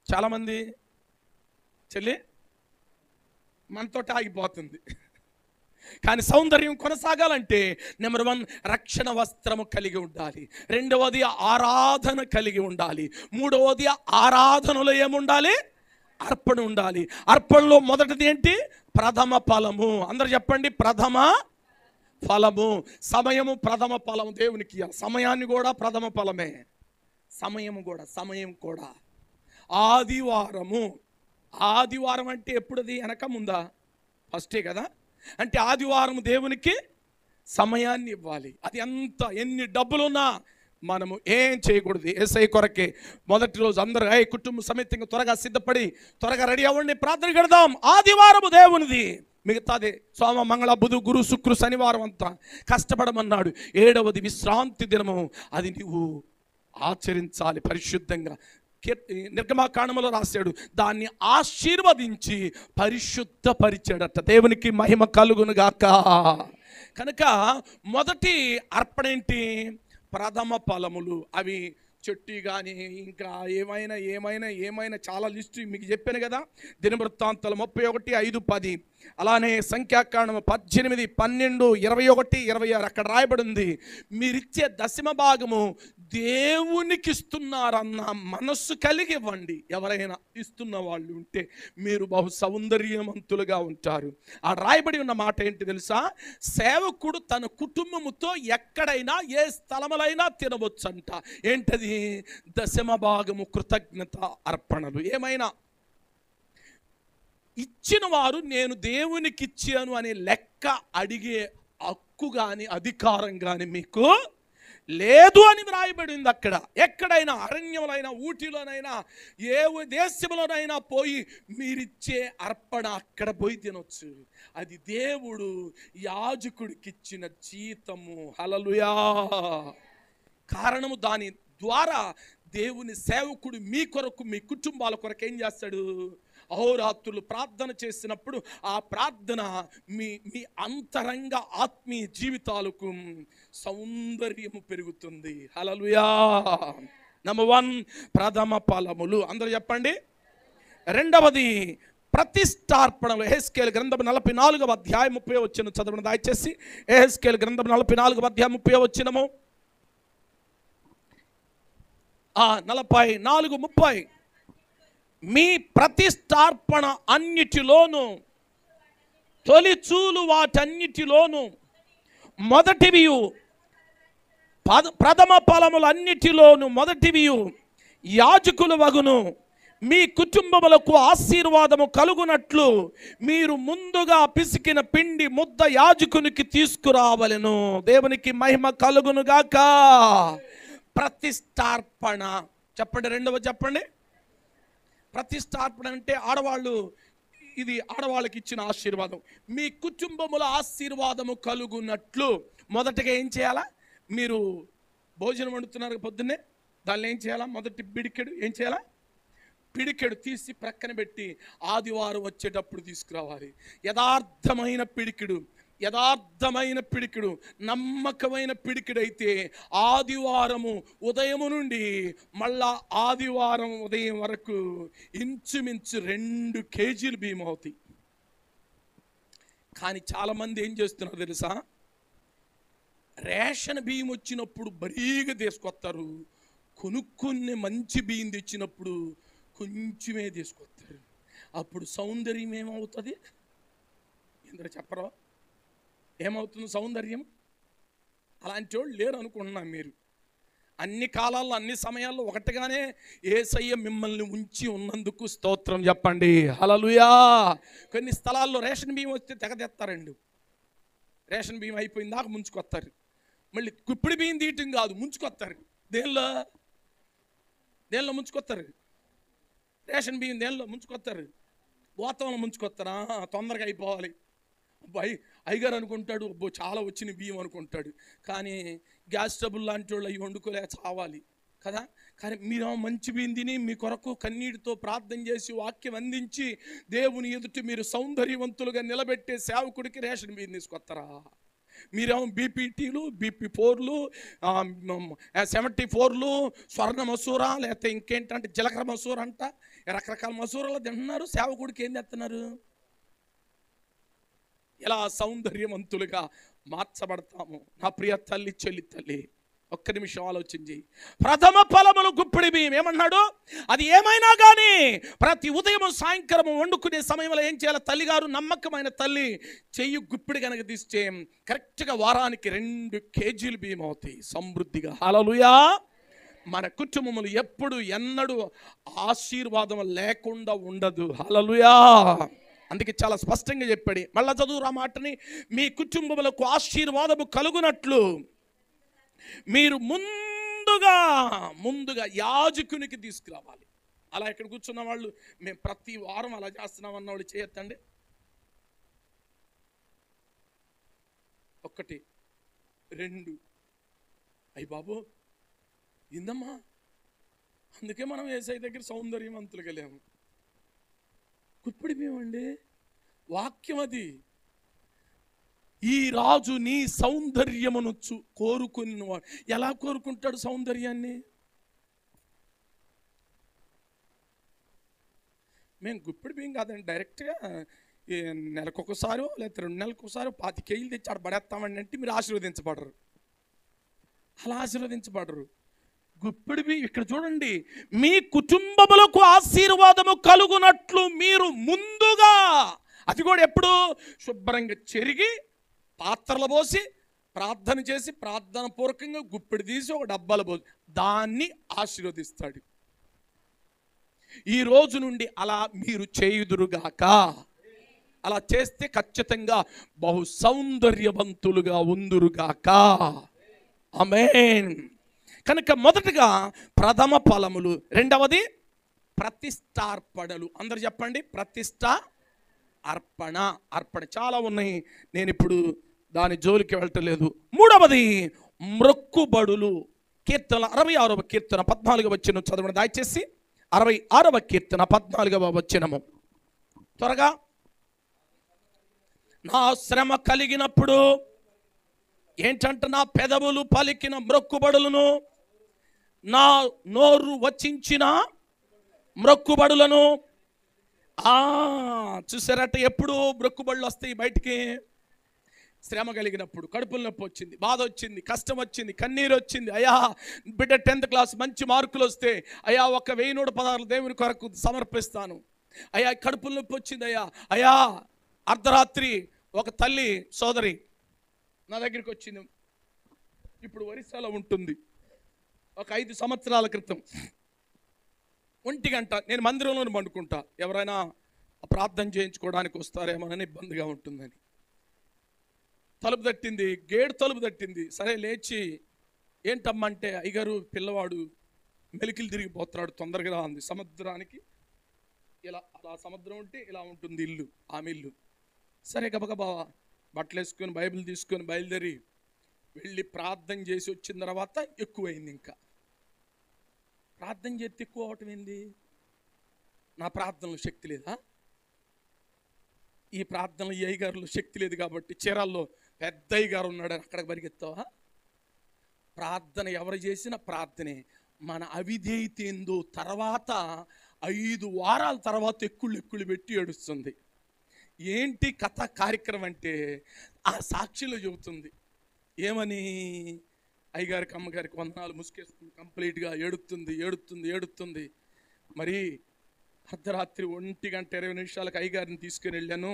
చాలామంది చెల్లి మనతో ఆగిపోతుంది. కానీ సౌందర్యం కొనసాగాలంటే నెంబర్ 1 రక్షణ వస్త్రము కలిగి ఉండాలి, 2వది ఆరాధన కలిగి ఉండాలి, 3వది ఆరాధనలో ఏముండాలి? అర్పణ ఉండాలి. అర్పణలో మొదటిది ఏంటి? ప్రథమ ఫలము. అందరు చెప్పండి, ప్రథమ ఫలము. సమయము ప్రథమ ఫలము దేవునికి. సమయాన్ని కూడా ప్రథమ ఫలమే. సమయం కూడా ఆదివారం అంటే ఎప్పుడది? వెనక ముందా? ఫస్టే కదా. అంటే ఆదివారం దేవునికి సమయాన్ని ఇవ్వాలి. అది ఎన్ని డబ్బులున్నా మనము ఏం చేయకూడదు. యేసై కొరకే మొదటి రోజు అందరూ కుటుంబ సమేతంగా త్వరగా సిద్ధపడి త్వరగా రెడీ అవ్వండి, ప్రార్థన కడదాం. ఆదివారము దేవునిది, మిగతాదే సోమ మంగళ బుధ గురు శుక్రు శనివారం అంతా కష్టపడమన్నాడు. 7వది విశ్రాంతి దినము, అది నువ్వు ఆచరించాలి పరిశుద్ధంగా. నిర్గమకాండములో రాశాడు, దాన్ని ఆశీర్వదించి పరిశుద్ధపరిచాడట. దేవునికి మహిమ కలుగును గాక. కనుక మొదటి అర్పణ ఏంటి? ప్రథమ ఫలములు. అవి చెట్టు కానీ ఇంకా ఏమైనా చాలా లిస్టు మీకు చెప్పాను కదా. దినవృత్తాంతాలు 31:5-10, అలానే సంఖ్యాకాండము 18, 12, 21, 26 అక్కడ రాయబడి ఉంది. మీరిచ్చే దశమ భాగము దేవునికి ఇస్తున్నారన్న మనస్సు కలిగి ఇవ్వండి. ఎవరైనా ఇస్తున్న వాళ్ళు ఉంటే మీరు బహు సౌందర్యవంతులుగా ఉంటారు. ఆ రాయబడి ఉన్న మాట ఏంటి తెలుసా? సేవకుడు తన కుటుంబముతో ఎక్కడైనా ఏ స్థలములైనా తినవచ్చంట. ఏంటది? దశమ భాగము కృతజ్ఞత అర్పణలు. ఏమైనా ఇచ్చిన వారు నేను దేవునికి ఇచ్చాను అనే లెక్క అడిగే హక్కు కానీ అధికారం కానీ మీకు లేదు అని వ్రాయబడింది. అక్కడ ఎక్కడైనా అరణ్యంలోనైనా ఊటిలోనైనా ఏ దేశంలోనైనా పోయి మీరిచ్చే అర్పణ అక్కడ పోయి తినొచ్చు. అది దేవుడు యాజకుడికి ఇచ్చిన జీతము. హల్లెలూయా. కారణము దాని ద్వారా దేవుని సేవకుడు మీ కొరకు మీ కుటుంబాల కొరకు ఏం చేస్తాడు? అహోరాత్రులు ప్రార్థన చేసినప్పుడు ఆ ప్రార్థన మీ అంతరంగ ఆత్మీయ జీవితాలకు సౌందర్యము పెరుగుతుంది. హల్లెలూయా. నంబర్ 1 ప్రథమ ఫలములు. అందరూ చెప్పండి. 2వది ప్రతిష్టార్పణలు. యెహెజ్కేలు గ్రంథం 44వ అధ్యాయం 30వ వచనం చదవండి దయచేసి. యెహెజ్కేలు గ్రంథం 44వ అధ్యాయం 30వ వచనము. 44, 30. మీ ప్రతిష్టార్పణ అన్నిటిలోను తొలిచూలు వాటన్నిటిలోను మొదటివియు ప్రథమ ఫలములన్నిటిలోను మొదటివియు యాజకుల వగును మీ కుటుంబములకు ఆశీర్వాదము కలుగునట్లు మీరు ముందుగా పిసికిన పిండి ముద్ద యాజకునికి తీసుకురావలెను. దేవునికి మహిమ కలుగునుగాక. ప్రతిష్టార్పణ చెప్పండి. 2వ చెప్పండి. ప్రతిష్టార్పణ అంటే ఆడవాళ్ళు, ఇది ఆడవాళ్ళకి ఇచ్చిన ఆశీర్వాదం. మీ కుటుంబముల ఆశీర్వాదము కలుగునట్లు మొదటగా ఏం చేయాలా? మీరు భోజనం వండుతున్నారు పొద్దున్నే, దాన్ని ఏం చేయాలా? మొదటి పిడికెడు ఏం చేయాలా? పిడికెడు తీసి ప్రక్కన పెట్టి ఆదివారం వచ్చేటప్పుడు తీసుకురావాలి. యథార్థమైన పిడికిడు, నమ్మకమైన పిడికిడైతే ఆదివారము ఉదయము నుండి మళ్ళా ఆదివారం ఉదయం వరకు ఇంచుమించు 2 కేజీలు బియ్యం అవుతాయి. కానీ చాలామంది ఏం చేస్తున్నారు తెలుసా? రేషన్ బియ్యం వచ్చినప్పుడు బరీగా తీసుకొస్తారు, కొనుక్కునే మంచి బియ్యం తెచ్చినప్పుడు కొంచెమే తీసుకొస్తారు. అప్పుడు సౌందర్యం ఏమవుతుంది? ఎందుకు చెప్పరా? ఏమవుతుంది సౌందర్యం? అలాంటి వాళ్ళు లేరు అనుకుంటున్నాం మీరు. అన్ని కాలాల్లో అన్ని సమయాల్లో ఒకటిగానే యేసయ్య మిమ్మల్ని ఉంచి ఉన్నందుకు స్తోత్రం చెప్పండి. హల్లెలూయా. కొన్ని స్థలాల్లో రేషన్ బియ్యం వస్తే తెగదెత్తారండి. రేషన్ బియ్యం అయిపోయిన దాకా ముంచుకొస్తారు. మళ్ళీ కుప్పిడి బియ్యం తీయటం కాదు, ముంచుకొస్తారు. దేనిలో ముంచుకొస్తారు? రేషన్ బియ్యం దేనిలో ముంచుకొస్తారు? గోతంలో ముంచుకొస్తారా? తొందరగా అయిపోవాలి. అయ్యగారు అనుకుంటాడు అబ్బో చాలా వచ్చిన బియ్యం అనుకుంటాడు. కానీ గ్యాస్ ట్రబుల్ లాంటి వాళ్ళు అవి వండుకోలేక చావాలి కదా. కానీ మీరు మంచి బియ్యం తిని మీ కొరకు కన్నీటితో ప్రార్థన చేసి వాక్యం అందించి దేవుని ఎదుటి మీరు సౌందర్యవంతులుగా నిలబెట్టే సేవకుడికి రేషన్ బియ్యం తీసుకొస్తారా? మీరేమో బీపీటీలు, BP4లు, 74లు, స్వర్ణ మసూరా, లేకపోతే ఇంకేంటంటే జీలకర్ర మసూర అంట, రకరకాల మసూరాలు తింటున్నారు. సేవకుడికి ఏం చేస్తున్నారు? ఎలా సౌందర్యవంతులుగా మార్చబడతాము. నా ప్రియ తల్లి, చెల్లి తల్లి, ఒక్క నిమిషం ఆలోచించి. ప్రథమ ఫలములు గుప్పిడి బియ్యం ఏమన్నాడు? అది ఏమైనా కానీ ప్రతి ఉదయం సాయంకాలం వండుకునే సమయంలో ఏం చేయాలి? తల్లిగారు, నమ్మకమైన తల్లి, చెయ్యి గుప్పిడి కనుక తీస్తే కరెక్ట్గా వారానికి 2 కేజీలు బియ్యం అవుతాయి సమృద్ధిగా. హల్లెలూయా. మన కుటుంబములు ఎప్పుడు ఎన్నడూ ఆశీర్వాదం లేకుండా ఉండదు. హల్లెలూయా. అందుకే చాలా స్పష్టంగా చెప్పాడు. మళ్ళా చదువు ఆ మాటని. మీ కుటుంబములకు ఆశీర్వాదము కలుగునట్లు మీరు ముందుగా యాజకునికి తీసుకురావాలి. అలా ఇక్కడ కూర్చున్న వాళ్ళు మేము ప్రతి వారం అలా చేస్తున్నాం అన్న వాళ్ళు చేయొద్దండి. 1 2 అయ్యి బాబు ఇందమ్మా. అందుకే మనం యేసయ్య దగ్గర సౌందర్యవంతులుగా లేము. కుప్పిడి బియ్యం అండి, వాక్యం అది. ఈ రాజు నీ సౌందర్యమును కోరుకున్నవాడు. ఎలా కోరుకుంటాడు సౌందర్యాన్ని? మేము గుప్పిడి బియ్యం కాదండి, డైరెక్ట్గా నెలకొకసారో లేకపోతే 2 నెలలకొకసారో 25 కేజీలు తెచ్చి ఆడ పడేస్తామండి అంటే మీరు ఆశీర్వదించబడరు. అలా ఆశీర్వదించబడరు. గుప్పిడి బియ్యం ఇక్కడ చూడండి. మీ కుటుంబములకు ఆశీర్వాదము కలుగునట్లు మీరు ముందుగా, అది కూడా ఎప్పుడు? శుభ్రంగా చెరిగి పాత్రలు పోసి ప్రార్థన చేసి ప్రార్థన పూర్వకంగా గుప్పిడి తీసి ఒక డబ్బాలు పోసి దాన్ని ఆశీర్వదిస్తాడు. ఈ రోజు నుండి అలా మీరు చేయుదురుగాక. అలా చేస్తే ఖచ్చితంగా బహు సౌందర్యవంతులుగా ఉందురుగాక. ఆమేన్. కనుక మొదటగా ప్రథమ ఫలములు, రెండవది ప్రతిష్టార్పణలు. అందరు చెప్పండి, ప్రతిష్ట అర్పణ. చాలా ఉన్నాయి, నేను ఇప్పుడు దాని జోలికి వెళ్ళటలేదు. మూడవది మ్రొక్కుబడులు. కీర్తన 66వ కీర్తన 14వ వచనం చదవండి దయచేసి. 66వ కీర్తన 14వ వచనము త్వరగా. నా శ్రమ కలిగినప్పుడు ఏంటంటే నా పెదవులు పలికిన మ్రొక్కుబడులను, నా నోరు వచించిన మ్రొక్కుబడులను. చూసారట, ఎప్పుడు మ్రొక్కుబడులు వస్తాయి బయటికి? శ్రమ కలిగినప్పుడు. కడుపుల నొప్పి వచ్చింది, బాధ వచ్చింది, కష్టం వచ్చింది, కన్నీరు వచ్చింది. అయ్యా బిడ్డ 10th క్లాస్ మంచి మార్కులు వస్తే అయ్యా 1116 దేవుని కొరకు సమర్పిస్తాను. అయ్యా కడుపుల నొప్పి వచ్చింది. అయ్యా అర్ధరాత్రి ఒక తల్లి సోదరి నా దగ్గరికి వచ్చింది. ఇప్పుడు ఒరిస్సాలో ఉంటుంది. ఒక 5 సంవత్సరాల క్రితం 1 గంట నేను మందిరంలోనే పండుకుంటా. ఎవరైనా ప్రార్థన చేయించుకోవడానికి వస్తారేమోనని ఇబ్బందిగా ఉంటుందని. తలుపు తట్టింది, గేట్ తలుపు తట్టింది. సరే లేచి ఏంటమ్మంటే, అయ్యగారు పిల్లవాడు మెలికిలు తిరిగిపోతున్నాడు, తొందరగా అంది. సముద్రానికి ఇలా, అలా సముద్రం ఉంటే ఇలా ఉంటుంది ఇల్లు, ఆమె ఇల్లు. సరే గబగబా బట్టలు వేసుకొని బైబిల్ తీసుకొని బయలుదేరి వెళ్ళి ప్రార్థన చేసి వచ్చిన తర్వాత ఎక్కువైంది. ఇంకా ప్రార్థన చేస్తే ఎక్కువ అవటం ఏంది? నా ప్రార్థనలో శక్తి లేదా? ఈ ప్రార్థనలో ఈ అయ్యగారులో శక్తి లేదు కాబట్టి చీరాల్లో పెద్ద అయ్యగారు ఉన్నాడని అక్కడికి పరిగెత్తావా? ప్రార్థన ఎవరు చేసినా ప్రార్థనే. మన అవిధేయత ఏందో తర్వాత 5 వారాల తర్వాత ఎక్కుళ్ళు పెట్టి ఏడుస్తుంది. ఏంటి కథ కార్యక్రమం అంటే ఆ సాక్షిలో చెబుతుంది. ఏమని? అయ్యగారికి అమ్మగారికి వందనాలు ముసుకేసుకుని కంప్లీట్గా ఏడుతుంది. మరి అర్ధరాత్రి 1:20 అయ్యగారిని తీసుకుని వెళ్ళాను.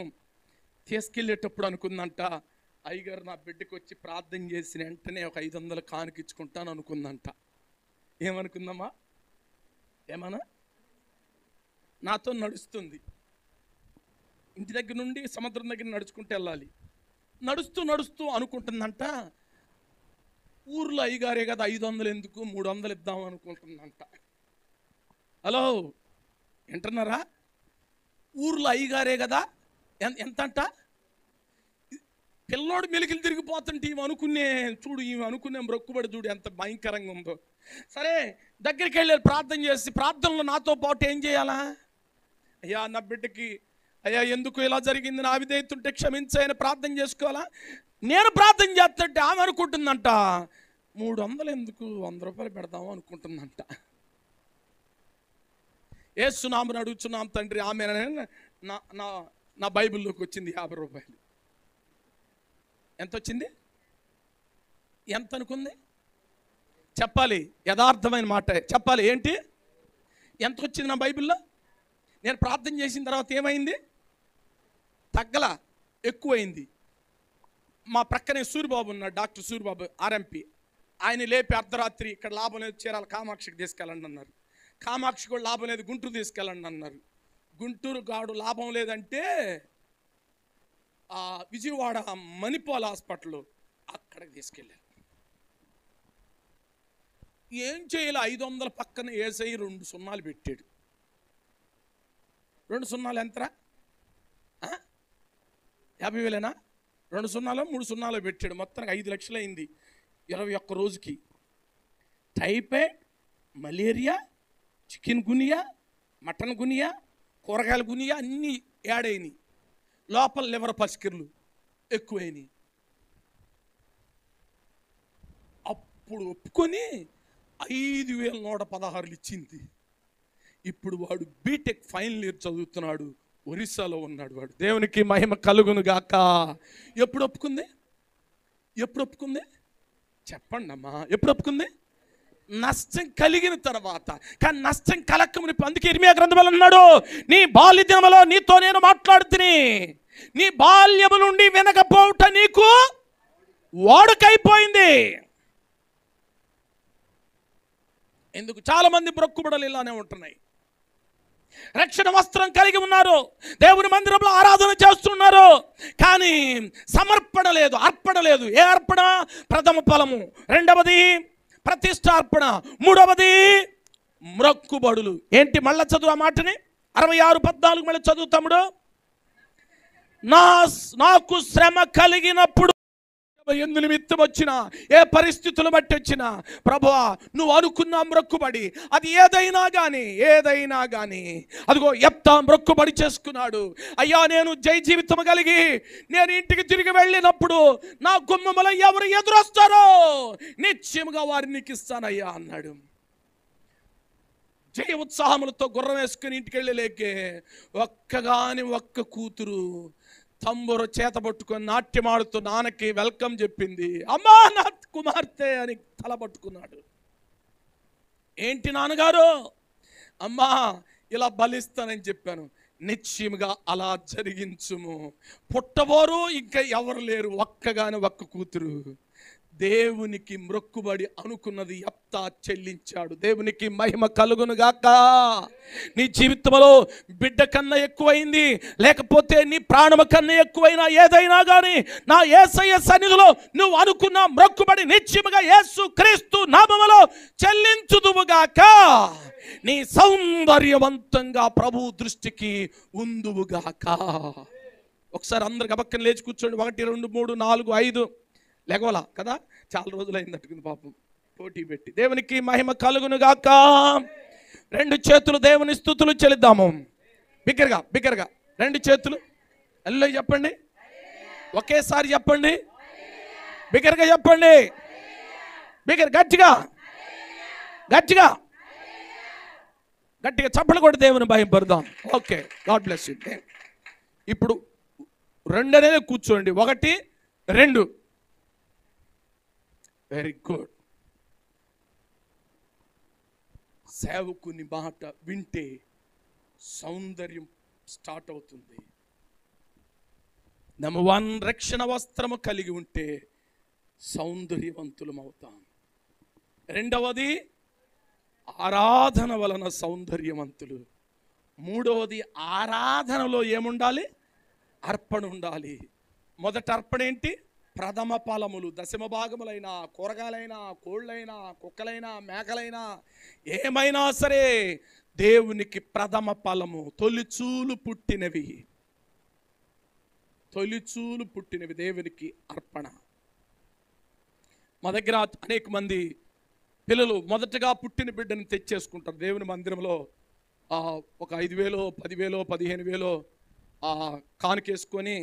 తీసుకెళ్ళేటప్పుడు అనుకుందంట, అయ్యగారు నా బిడ్డకు వచ్చి ప్రార్థన చేసిన వెంటనే ఒక 500 కానుకిచ్చుకుంటాను అనుకుందంట. ఏమనుకుందామా? ఏమన్నా నాతో నడుస్తుంది, ఇంటి దగ్గర నుండి సముద్రం దగ్గర నడుచుకుంటూ వెళ్ళాలి. నడుస్తూ నడుస్తూ అనుకుంటుందంట, ఊర్లో అయ్యగారే కదా 500 ఎందుకు 300 ఇద్దాం అనుకుంటుందంట. హలో, వింటున్నారా? ఊర్లో అయ్యగారే కదా, ఎంత అంట? పిల్లోడు మెలికలు తిరిగిపోతుంటే ఈమె అనుకునే చూడు, ఈమె అనుకునే మొక్కుబడి చూడు ఎంత భయంకరంగా ఉందో. సరే, దగ్గరికి వెళ్ళి ప్రార్థన చేసి, ప్రార్థనలో నాతో పాటు ఏం చేయాలా? అయ్యా నా బిడ్డకి, అయ్యా ఎందుకు ఇలా జరిగింది, నా విధేయతుంటే క్షమించాయని ప్రార్థన చేసుకోవాలా? నేను ప్రార్థన చేస్తుంటే ఆమె అనుకుంటుందంట, 300 ఎందుకు 100 రూపాయలు పెడదాము అనుకుంటుందంట. యేసునామమున అడుగుచున్నాం తండ్రి, ఆమె నా బైబిల్లోకి వచ్చింది 50 రూపాయలు. ఎంత వచ్చింది? ఎంత అనుకుంది? చెప్పాలి, యథార్థమైన మాట చెప్పాలి. ఏంటి? ఎంత వచ్చింది నా బైబిల్లో? నేను ప్రార్థన చేసిన తర్వాత ఏమైంది? తగ్గల, ఎక్కువైంది. మా ప్రక్కనే సూరిబాబు ఉన్నాడు, డాక్టర్ సూరిబాబు ఆర్ఎంపీ. ఆయన లేపి అర్ధరాత్రి ఇక్కడ లాభం లేదు, చీరాల కామాక్షికి తీసుకెళ్ళండి అన్నారు. కామాక్షి కూడా లాభం లేదు, గుంటూరు తీసుకెళ్ళండి అన్నారు. గుంటూరు గాడు లాభం లేదంటే విజయవాడ మణిపాల్ హాస్పిటల్ అక్కడికి తీసుకెళ్ళారు. ఏం చేయాలి? 500 పక్కన ఏసై 2 సున్నాలు పెట్టాడు. 2 సున్నాలు ఎంతరా? 50,000ఏనా? 2 సున్నాలో 3 సున్నాలో పెట్టాడు. మొత్తానికి 5 లక్షలు అయింది 21 రోజుకి. టైఫాయిడ్, మలేరియా, చికెన్ గునియా, మటన్ గునియా, కూరగాయల గునియా అన్నీ యాడ్ అయినాయి. లోపల లివర్ పసికిర్లు ఎక్కువైనాయి. అప్పుడు ఒప్పుకొని 5,116 ఇచ్చింది. ఇప్పుడు వాడు బీటెక్ ఫైనల్ ఇయర్ చదువుతున్నాడు, ఒరిస్సాలో ఉన్నాడు వాడు. దేవునికి మహిమ కలుగును గాక. ఎప్పుడు ఒప్పుకుంది? ఎప్పుడు ఒప్పుకుంది? చెప్పండి అమ్మా, ఎప్పుడు ఒప్పుకుంది? నష్టం కలిగిన తర్వాత. కానీ నష్టం కలక్కముని, అందుకే ఇర్మియా గ్రంథంలో అన్నాడు, నీ బాల్య దినములో నీతో నేను మాట్లాడుతుని, నీ బాల్యము నుండి వినకపోవుట నీకు వాడుకైపోయింది. ఎందుకు? చాలా మంది బ్రొక్కుబడలు ఇలానే ఉంటున్నాయి. రక్షణ వస్త్రం కలిగి ఉన్నారు, దేవుని మందిరంలో ఆరాధన చేస్తున్నారు, కానీ సమర్పణ లేదు, అర్పణ లేదు. ఏ అర్పణ? ప్రథమ ఫలము, రెండవది ప్రతిష్టార్పణ, మూడవది మ్రొక్కుబడులు. ఏంటి? మళ్ళా చదువు ఆ మాటని, 66:14 మళ్ళీ చదువు తమ్ముడు. నాకు శ్రమ కలిగినప్పుడు, ఎందు నిమిత్తం వచ్చినా, ఏ పరిస్థితులు బట్టి వచ్చినా, ప్రభువా నువ్వు అనుకున్న మ్రొక్కుబడి, అది ఏదైనా కానీ అదిగో యెఫ్తా మ్రొక్కుబడి చేసుకున్నాడు. అయ్యా నేను జై జీవితం కలిగి నేను ఇంటికి తిరిగి వెళ్ళినప్పుడు నా గుమ్మములో ఎవరు ఎదురొస్తారో నిశ్చయముగా వారిని నీకు ఇస్తానయ్యా అన్నాడు. జయ ఉత్సాహములతో గుర్రం వేసుకుని ఇంటికి వెళ్ళి లేకే ఒక్క కూతురు తంబుర చేత పట్టుకొని నాట్యమాడుతూ నాన్నకి వెల్కమ్ చెప్పింది. అమ్మా నా కుమార్తె అని తల పట్టుకున్నాడు. ఏంటి నాన్నగారు? అమ్మా ఇలా బలిస్తానని చెప్పాను. నిశ్చయముగా అలా జరిగించుము. పుట్టబోరు ఇంకా ఎవరు లేరు, ఒక్క కూతురు. దేవునికి మ్రొక్కుబడి అనుకున్నది యెఫ్తా చెల్లించాడు. దేవునికి మహిమ కలుగును గాక. నీ జీవితంలో బిడ్డ కన్నా ఎక్కువైంది, లేకపోతే నీ ప్రాణము కన్నా ఎక్కువైనా ఏదైనా కానీ నా యేసయ్య సన్నిధిలో నువ్వు అనుకున్న మ్రొక్కుబడి నిశ్చయముగా యేసు క్రీస్తు నామములో చెల్లించుదువుగాక. నీ సౌందర్యవంతంగా ప్రభు దృష్టికి ఉందువుగాక. ఒకసారి అందరికి అబక్కని లేచి కూర్చోండి. 1 2 3 4 5 లేగవలా కదా, చాలా రోజులైంది అట్టుకుంది పాపం పోటీ పెట్టి. దేవునికి మహిమ కలుగును గాక. 2 చేతులు దేవుని స్తుతులు చెల్లిద్దాము. బిగ్గరగా 2 చేతులు అల్లో చెప్పండి, ఒకేసారి చెప్పండి, బిగ్గరగా చెప్పండి, గట్టిగా చప్పట్లు కొట్టి దేవుని భయపడదాం. Okay, god bless you. ఇప్పుడు 2 అనేది కూర్చోండి. 1 2 వెరీ గుడ్. సేవకుని మాట వింటే సౌందర్యం స్టార్ట్ అవుతుంది. నెంబర్ 1, రక్షణ వస్త్రము కలిగి ఉంటే సౌందర్యవంతులం అవుతాం. రెండవది ఆరాధన వలన సౌందర్యవంతులు. మూడవది, ఆరాధనలో ఏముండాలి? అర్పణ ఉండాలి. మొదట అర్పణ ఏంటి? ప్రథమ ఫలములు, దశమ భాగములైన, కూరగాయలైనా, కోళ్ళైనా, కుక్కలైనా, మేకలైనా, ఏమైనా సరే దేవునికి ప్రథమ ఫలము, తొలిచూలు పుట్టినవి, తొలిచూలు పుట్టినవి దేవునికి అర్పణ. మా దగ్గర అనేక మంది పిల్లలు మొదటగా పుట్టిన బిడ్డను తెచ్చేసుకుంటారు దేవుని మందిరంలో. ఒక 5,000, 10,000, 15,000 కానుకేసుకొని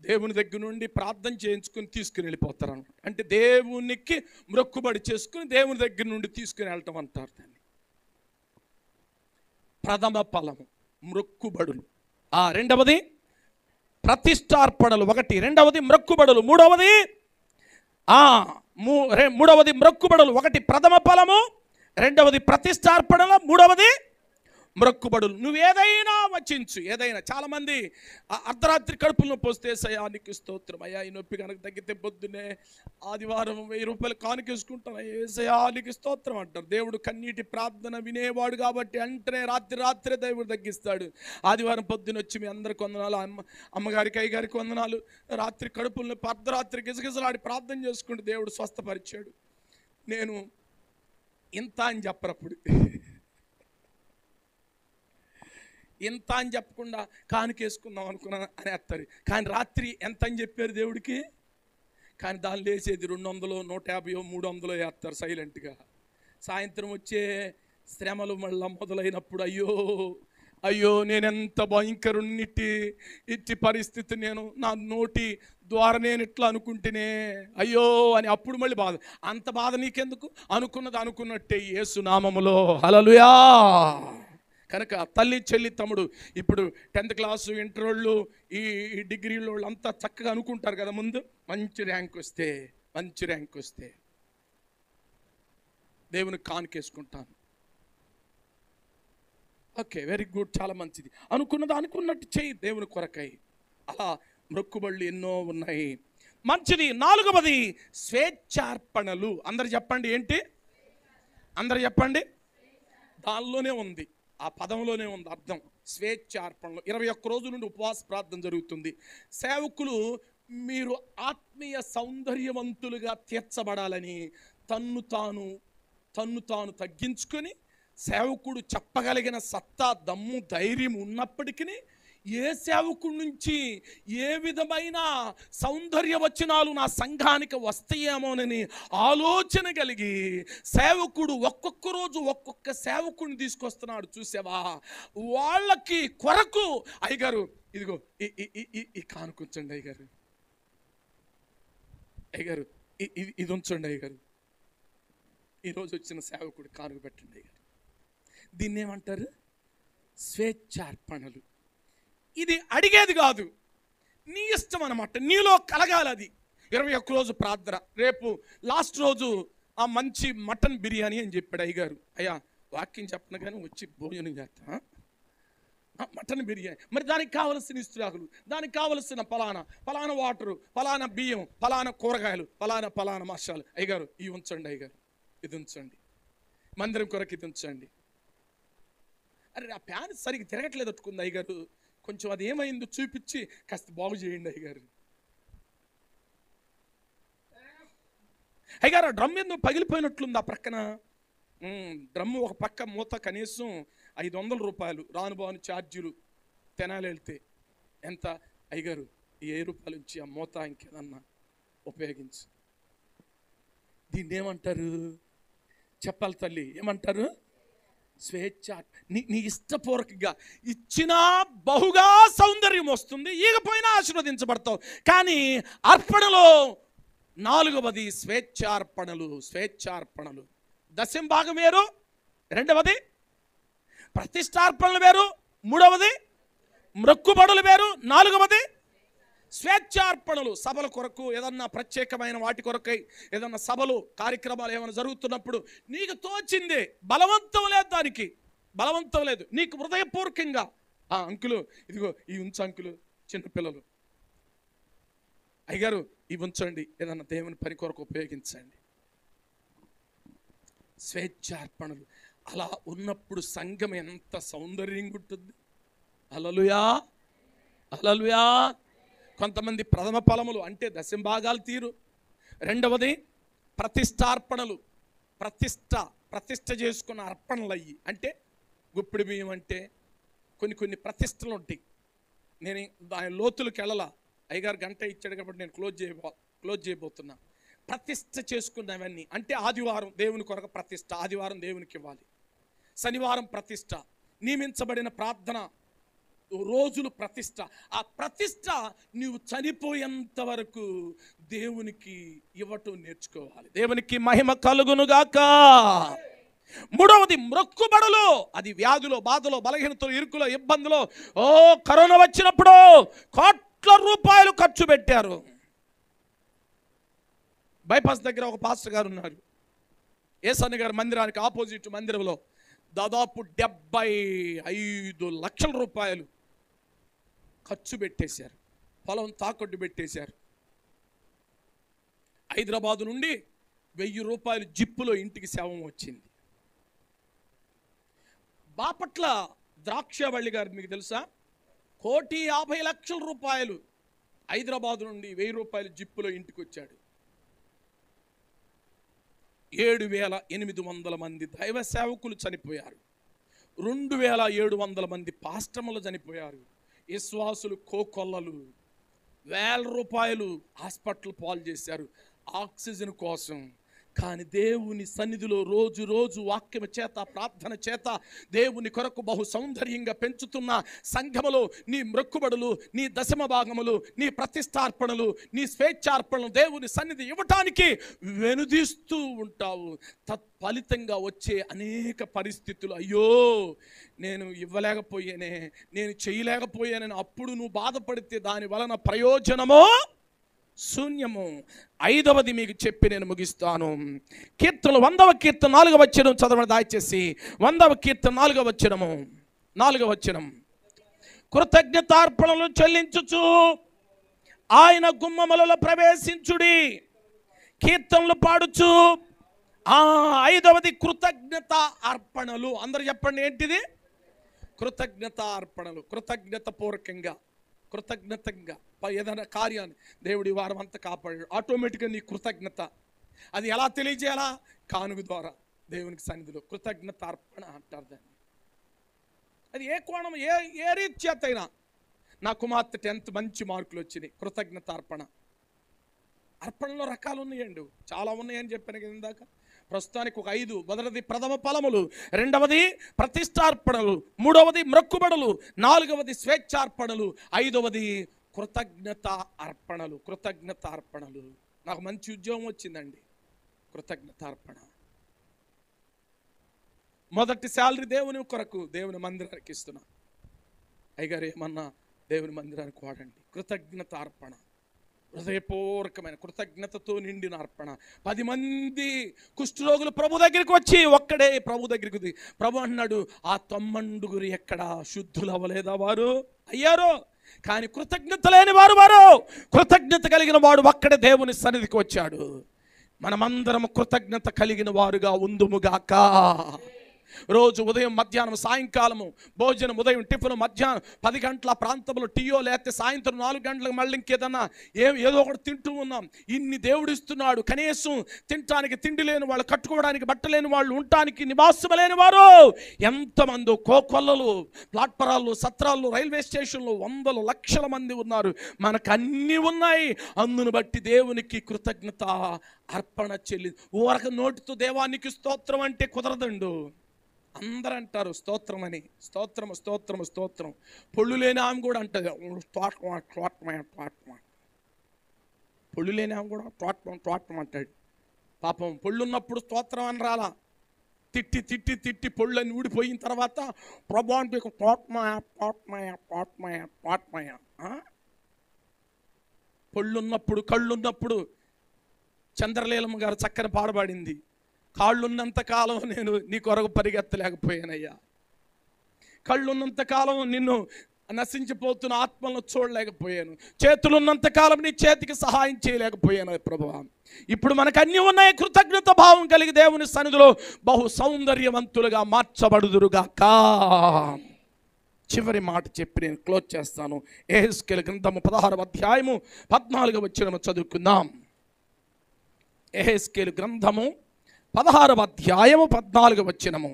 దేవుని దగ్గర నుండి ప్రార్థన చేయించుకుని తీసుకుని వెళ్ళిపోతారు అన్నమాట. అంటే దేవునికి మొక్కుబడి చేసుకుని దేవుని దగ్గర నుండి తీసుకుని వెళ్ళటం అంటారు దాన్ని. ప్రథమ ఫలము మొక్కుబడులు. రెండవది ప్రతిష్టార్పణలు. ఒకటి. రెండవది మొక్కుబడులు. మూడవది మొక్కుబడులు. ఒకటి ప్రథమ ఫలము, రెండవది ప్రతిష్టార్పణలు, మూడవది మొక్కుబడులు. నువ్వు ఏదైనా వచించు, ఏదైనా. చాలామంది అర్ధరాత్రి కడుపులో పోస్తే సయానికి స్తోత్రం అయ్యా, ఈ నొప్పి కనుక తగ్గితే పొద్దున్నే ఆదివారం 1000 రూపాయలు కానుకేసుకుంటాను, ఏ సయానికి స్తోత్రం అంటారు. దేవుడు కన్నీటి ప్రార్థన వినేవాడు కాబట్టి అంటనే రాత్రే దేవుడు తగ్గిస్తాడు. ఆదివారం పొద్దున్న వచ్చి మీ అందరికి వందనాలు, అమ్మగారికి అయ్యగారికి వందనాలు, రాత్రి కడుపులను అర్ధరాత్రి గిజగిజలాడి ప్రార్థన చేసుకుంటూ దేవుడు స్వస్థపరిచాడు. నేను ఇంత అని చెప్పరప్పుడు, ఇంత అని చెప్పకుండా కానుకేసుకుందాం అనుకున్నాను అనేస్తారు. కానీ రాత్రి ఎంత అని చెప్పారు దేవుడికి, కానీ దాన్ని లేసేది 200, 150, 300 వేస్తారు సైలెంట్గా. సాయంత్రం వచ్చే శ్రమలు మళ్ళీ మొదలైనప్పుడు అయ్యో నేనెంత ఇట్టి పరిస్థితి, నేను నా నోటి ద్వారా నేను ఇట్లా అనుకుంటేనే అయ్యో అని అప్పుడు మళ్ళీ బాధ. అంత బాధ నీకెందుకు? అనుకున్నది అనుకున్నట్టే యేసు నామములో. హల్లెలూయా. కనుక తల్లి, చెల్లి, తమ్ముడు, ఇప్పుడు 10th క్లాసు, ఇంటర్ వాళ్ళు, ఈ డిగ్రీలో వాళ్ళు అంతా చక్కగా అనుకుంటారు కదా, ముందు మంచి ర్యాంక్ వస్తే దేవునికి కానుకేసుకుంటాను. ఓకే, వెరీ గుడ్, చాలా మంచిది. అనుకున్నది అనుకున్నట్టు చెయ్యి దేవుని కొరకై. అలా మొక్కుబళ్ళు ఎన్నో ఉన్నాయి. మంచిది. 4వది స్వేచ్ఛార్పణలు. అందరు చెప్పండి ఏంటి? అందరు చెప్పండి. దానిలోనే ఉంది, ఆ పదంలోనే ఉంది అర్థం. స్వేచ్ఛార్పణలు. 21 రోజుల నుండి ఉపవాస ప్రార్థన జరుగుతుంది. సేవకులు మీరు ఆత్మీయ సౌందర్యవంతులుగా తీర్చబడాలని తన్ను తాను తగ్గించుకొని, సేవకుడు చెప్పగలిగిన సత్తా, దమ్ము, ధైర్యం ఉన్నప్పటికీ ఏ సేవకుడి నుంచి ఏ విధమైన సౌందర్య వచనాలు నా సంఘానికి వస్తాయేమోనని ఆలోచన కలిగి సేవకుడు ఒక్కొక్క రోజు ఒక్కొక్క సేవకుడిని తీసుకొస్తున్నాడు. చూసావా? వాళ్ళకి కొరకు అయ్యగారు ఇదిగో ఈ కానుకుంచండి అయ్యగారు, ఇది ఉంచండి అయ్యగారు, ఈరోజు వచ్చిన సేవకుడు కానుక పెట్టండి అయ్యగారు. దీన్ని ఏమంటారు? స్వేచ్ఛార్పణలు. ఇది అడిగేది కాదు, నీ ఇష్టం అన్నమాట, నీలో కలగాలి అది. 21 రోజు ప్రార్థన. రేపు లాస్ట్ రోజు ఆ మంచి మటన్ బిర్యానీ అని చెప్పాడు అయ్యగారు. అయ్యా వాక్యం చెప్పను కానీ వచ్చి భోజనం చేస్తా, మటన్ బిర్యానీ. మరి దానికి కావలసిన ఇస్త్రాకులు, దానికి కావలసిన పలానా వాటరు, పలానా బియ్యం, పలానా కూరగాయలు, పలానా మసాలు. అయ్యగారు ఇవి ఉంచండి అయ్యగారు, ఇది ఉంచండి, మందిరం కొరకు ఇది ఉంచండి. అరే ఆ ప్యాన్ సరిగ్గా తిరగట్లేదు అట్టుకుంది అయ్యగారు, కొంచెం అది ఏమైందో చూపించి కాస్త బాగు చేయండి అయ్యగారు. అయ్యగారు ఆ డ్రమ్ ఎందుకు పగిలిపోయినట్లుంది ఆ ప్రక్కన. డ్రమ్ము ఒక పక్క మూత కనీసం 500 రూపాయలు, రానుబాను ఛార్జీలు. తెనాలి వెళ్తే ఎంత? అయ్యగారు ఈ 1000 రూపాయలు ఇచ్చి ఆ మూత ఇంకేదన్నా ఉపయోగించు. దీన్ని ఏమంటారు చెప్పాలి తల్లి? ఏమంటారు? స్వేచ్ఛ. నీ ఇష్టపూర్వకంగా ఇచ్చినా బహుగా సౌందర్యం వస్తుంది, ఈగపోయినా ఆశీర్వదించబడతావు. కానీ అర్పణలో 4వది స్వేచ్ఛార్పణలు. దశమ భాగం వేరు, 2వది ప్రతిష్టార్పణలు వేరు, 3వది మొక్కుబడులు వేరు, 4వది స్వేచ్ఛార్పణలు. సభల కొరకు, ఏదన్నా ప్రత్యేకమైన వాటి కొరకై ఏదన్నా సభలు, కార్యక్రమాలు ఏమైనా జరుగుతున్నప్పుడు నీకు తోచింది, బలవంతం లేదు, దానికి బలవంతం లేదు, నీకు హృదయపూర్వకంగా అంకులు ఇదిగో ఈ ఉంచు అంకులు, చిన్నపిల్లలు అయ్యగారు ఇవి ఉంచండి, ఏదన్నా దేవుని పని కొరకు ఉపయోగించండి. స్వేచ్ఛార్పణలు. అలా ఉన్నప్పుడు సంఘం ఎంత సౌందర్యంగా ఉంటుంది. హల్లెలూయా, హల్లెలూయా. కొంతమంది ప్రథమ ఫలములు అంటే దశంభాగాలు తీరు. రెండవది ప్రతిష్టార్పణలు, ప్రతిష్ట చేసుకున్న అర్పణలు అయ్యి, అంటే గుప్పిడి బియ్యం అంటే కొన్ని ప్రతిష్టలు ఉంటాయి. నేను దాని లోతులకు వెళ్ళాల, అయ్యగారు గంట ఇచ్చాడు కాబట్టి నేను క్లోజ్ చేయబోతున్నా. ప్రతిష్ట చేసుకున్నవన్నీ అంటే ఆదివారం దేవుని కొరకు ప్రతిష్ట, ఆదివారం దేవునికి ఇవ్వాలి. శనివారం ప్రతిష్ట, నియమించబడిన ప్రార్థన రోజులు ప్రతిష్ట. ఆ ప్రతిష్ట నీవు చనిపోయేంత వరకు దేవునికి ఇవ్వటం నేర్చుకోవాలి. దేవునికి మహిమ కలుగునుగాక. మూడవది మొక్కుబడులు. అది వ్యాధులో, బాధలో, బలహీనతలో, ఇరుకులో, ఇబ్బందులో. కరోనా వచ్చినప్పుడు కోట్ల రూపాయలు ఖర్చు పెట్టారు. బైపాస్ దగ్గర ఒక పాస్టర్ గారు ఉన్నారు. ఏసన్న గారి మందిరానికి ఆపోజిట్ మందిరంలో దాదాపు 75 లక్షల రూపాయలు ఖర్చు పెట్టేశారు. పొలం తాకట్టు పెట్టేశారు. హైదరాబాదు నుండి 1000 రూపాయలు జిప్పులో ఇంటికి శవం వచ్చింది. బాపట్ల ద్రాక్షవల్లి గారు మీకు తెలుసా, 1,50,00,000 రూపాయలు హైదరాబాదు నుండి 1000 రూపాయలు జిప్పులో ఇంటికి వచ్చాడు. 7,800 మంది దైవ సేవకులు చనిపోయారు. 2,700 మంది పాస్టర్లు చనిపోయారు. విశ్వాసులు కోకొల్లలు 1,000 రూపాయలు హాస్పిటల్ పాలు చేశారు ఆక్సిజన్ కోసం. కానీ దేవుని సన్నిధిలో రోజు వాక్యం చేత, ప్రార్థన చేత దేవుని కొరకు బహు సౌందర్యంగా పెంచుతున్న సంఘములో నీ మొక్కుబడులు, నీ దశమ భాగములు, నీ ప్రతిష్టార్పణలు, నీ స్వేచ్ఛార్పణలు దేవుని సన్నిధి ఇవ్వటానికి వెనుదీస్తూ ఉంటావు. తత్ఫలితంగా వచ్చే అనేక పరిస్థితులు, అయ్యో నేను ఇవ్వలేకపోయానే, నేను చేయలేకపోయానని అప్పుడు నువ్వు బాధపడితే దాని వలన ప్రయోజనమో శూన్యము. ఐదవది మీకు చెప్పి నేను ముగిస్తాను. కీర్తనలు 100వ కీర్తన 4వ వచనం చదవడం దయచేసి. 100వ కీర్తన 4వ వచనం. కృతజ్ఞతార్పణలు చెల్లించుచు ఆయన గుమ్మములలో ప్రవేశించుడి. కీర్తనలు పాడుచు. ఐదవది కృతజ్ఞత అర్పణలు. అందరూ చెప్పండి ఏంటిది? కృతజ్ఞత అర్పణలు. కృతజ్ఞతంగా ఏదైనా కార్యాన్ని దేవుడి వారం అంతా కాపాడాడు, ఆటోమేటిక్గా నీ కృతజ్ఞత. అది ఎలా తెలియజేయాలా? కానుక ద్వారా దేవునికి సన్నిధిలో కృతజ్ఞత అర్పణ అంటారు దాన్ని. అది ఏ కోణం, ఏ రీత్యాతైనా. నా కుమార్తె 10th మంచి మార్కులు వచ్చినాయి, కృతజ్ఞత అర్పణ. అర్పణలో రకాలు ఉన్నాయండి, చాలా ఉన్నాయని చెప్పాను కదా ఇందాక. ప్రస్తుతానికి ఒక 5. మొదటిది ప్రథమ ఫలములు, రెండవది ప్రతిష్టార్పణలు, మూడవది మొక్కుబడులు, 4వది స్వేచ్ఛార్పణలు, 5వది కృతజ్ఞత అర్పణలు. నాకు మంచి ఉద్యోగం వచ్చిందండి, కృతజ్ఞత అర్పణ. మొదటి శాలరీ దేవుని కొరకు, దేవుని మందిరానికి ఇస్తున్నా. అయ్యగారు ఏమన్నా దేవుని మందిరానికి వాడండి. కృతజ్ఞత అర్పణ, హృదయపూర్వకమైన కృతజ్ఞతతో నిండిన అర్పణ. 10 మంది కుష్ఠరోగులు ప్రభు దగ్గరికి వచ్చి, ఒక్కడే ప్రభు దగ్గరికి. ప్రభు అన్నాడు, ఆ 90 ఎక్కడ శుద్ధులు అవ్వలేదా? వారు అయ్యారు, కానీ కృతజ్ఞత లేని వారు. కృతజ్ఞత కలిగిన వాడు ఒక్కడే దేవుని సన్నిధికి వచ్చాడు. మనమందరం కృతజ్ఞత కలిగిన వారుగా ఉందుముగాక. రోజు ఉదయం, మధ్యాహ్నం, సాయంకాలము భోజనం, ఉదయం టిఫిన్, మధ్యాహ్నం 10 గంటల ప్రాంతంలో టీయో, లేకపోతే సాయంత్రం 4 గంటలకు మళ్ళీ ఇంకేదన్నా ఏదో ఒకటి తింటూ ఉన్నాం. ఇన్ని దేవుడిస్తున్నాడు. కనీసం తినటానికి తిండి లేని వాళ్ళు, కట్టుకోవడానికి బట్ట లేని వాళ్ళు, ఉండటానికి నివాసం లేని వారు ఎంతమంది, కోకొల్లలు, ప్లాట్ఫారాలు, సత్రాలు, రైల్వే స్టేషన్లు 100 లక్షల మంది ఉన్నారు. మనకు అన్నీ ఉన్నాయి. అందును బట్టి దేవునికి కృతజ్ఞత అర్పణ చెల్లి. ఊరక నోటితో దేవానికి స్తోత్రం అంటే కుదరదండు. అందరూ అంటారు స్తోత్రం అని. స్తోత్రం. పొళ్ళు లేని ఆమె కూడా అంటది పొళ్ళు లేని ఆమె కూడా తోటం అంటాడు. పాపం పొళ్ళున్నప్పుడు స్తోత్రం అని రాలా. తిట్టి పొళ్ళని ఊడిపోయిన తర్వాత ప్రభు అంటే తోటమాయ. పొళ్ళున్నప్పుడు, కళ్ళున్నప్పుడు చంద్రలీలమ్మ గారు చక్కని పాడబడింది. కాళ్ళున్నంత కాలం నేను నీ కొరకు పరిగెత్తలేకపోయానయ్యా. కళ్ళున్నంత కాలం నిన్ను నశించిపోతున్న ఆత్మలను చూడలేకపోయాను, చేతులున్నంతకాలం నీ చేతికి సహాయం చేయలేకపోయాను ప్రభువా. ఇప్పుడు మనకు అన్నీ ఉన్నాయి, కృతజ్ఞత భావం కలిగి దేవుని సన్నిధిలో బహు సౌందర్యవంతులుగా మార్చబడుదురుగాక. చివరి మాట చెప్పి నేను క్లోజ్ చేస్తాను. యెహెజ్కేలు గ్రంథము 16వ అధ్యాయము 14వ వచనము చదువుకుందాం. యెహెజ్కేలు గ్రంథము 16వ అధ్యాయము 14వ వచనము.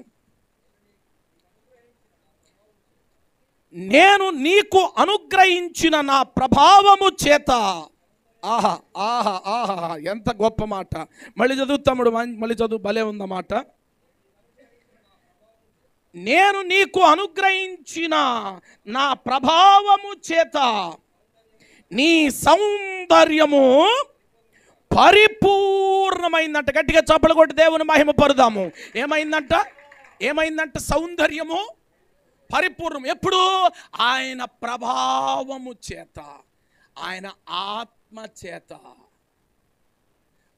నేను నీకు అనుగ్రహించిన నా ప్రభావము చేత. ఆహా ఆహా ఆహా, ఎంత గొప్ప మాట. మళ్ళీ చదువు తమ్ముడు, మళ్ళీ చదువు, భలే ఉందన్నమాట. నేను నీకు అనుగ్రహించిన నా ప్రభావము చేత నీ సౌందర్యము పరిపూర్ణమైందంట. గట్టిగా చప్పలు కొట్టి దేవుని మహిమ పరుదాము. ఏమైందంట? సౌందర్యము పరిపూర్ణం. ఎప్పుడు? ఆయన ప్రభావము చేత, ఆయన ఆత్మ చేత.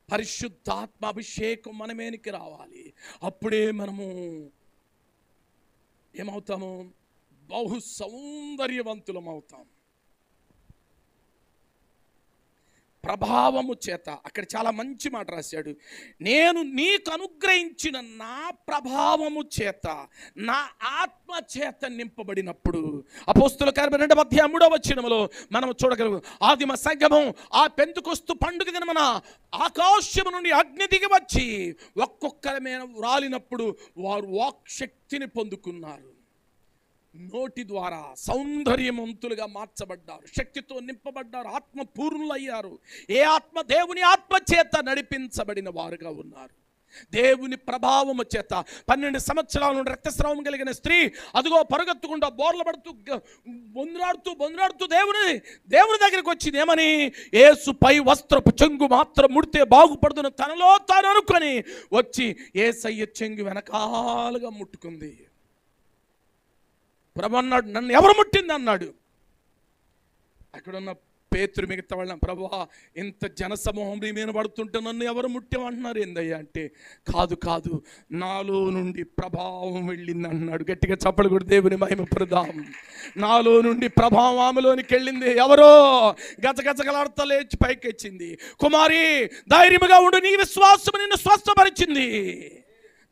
పరిశుద్ధాత్మ అభిషేకం మనమేనికి రావాలి. అప్పుడే మనము ఏమవుతాము? బహు సౌందర్యవంతులం అవుతాం. ప్రభావము చేత. అక్కడ చాలా మంచి మాట రాశాడు. నేను నీకు అనుగ్రహించిన నా ప్రభావము చేత, నా ఆత్మ చేత నింపబడినప్పుడు. అపోస్తుల కార్యము 2వ అధ్యాయం 3వ వచనములో మనం చూడగలం. ఆదిమ సంగమం ఆ పెంతెకొస్తు పండుగ దినమున ఆకాశము నుండి అగ్ని దిగి వచ్చి ఒక్కొక్కరి మీద రాలినప్పుడు వారు వాక్శక్తిని పొందుకున్నారు. నోటి ద్వారా సౌందర్యవంతులుగా మార్చబడ్డారు, శక్తితో నింపబడ్డారు, ఆత్మ పూర్ణులయ్యారు. ఏ ఆత్మ? దేవుని ఆత్మ చేత నడిపించబడిన వారుగా ఉన్నారు. దేవుని ప్రభావము చేత 12 సంవత్సరాల నుండి రక్తస్రావం కలిగిన స్త్రీ అదిగో పరుగెత్తుకుంటూ బోర్ల పడుతూ బొందరాడుతూ దేవుని దగ్గరికి వచ్చింది. ఏమని? యేసు పై వస్త్రపు చెంగు మాత్రం ముడితే బాగుపడుతున్న తనలో తాను అనుకొని వచ్చి యేసయ్య చెంగు వెనకాలుగా ముట్టుకుంది. ప్రభు అన్నాడు, నన్ను ఎవరు ముట్టింది అన్నాడు. అక్కడున్న పేతురు మిగతా వాళ్ళ, ప్రభువా ఇంత జనసమూహం మీద పడుతుంటే నన్ను ఎవరు ముట్టామంటున్నారు ఏందయ్యా అంటే, కాదు నాలో నుండి ప్రభావం వెళ్ళింది అన్నాడు. గట్టిగా చప్పలు కూడా దేవుని మహిమ పరుదాం. నాలో నుండి ప్రభావం ఆమెలోనికి వెళ్ళింది. ఎవరో గజగజగలాడుతా లేచి పైకి వచ్చింది. కుమారి ధైర్యముగా ఉండు, నీ విశ్వాసము నిన్ను స్వస్థపరిచింది,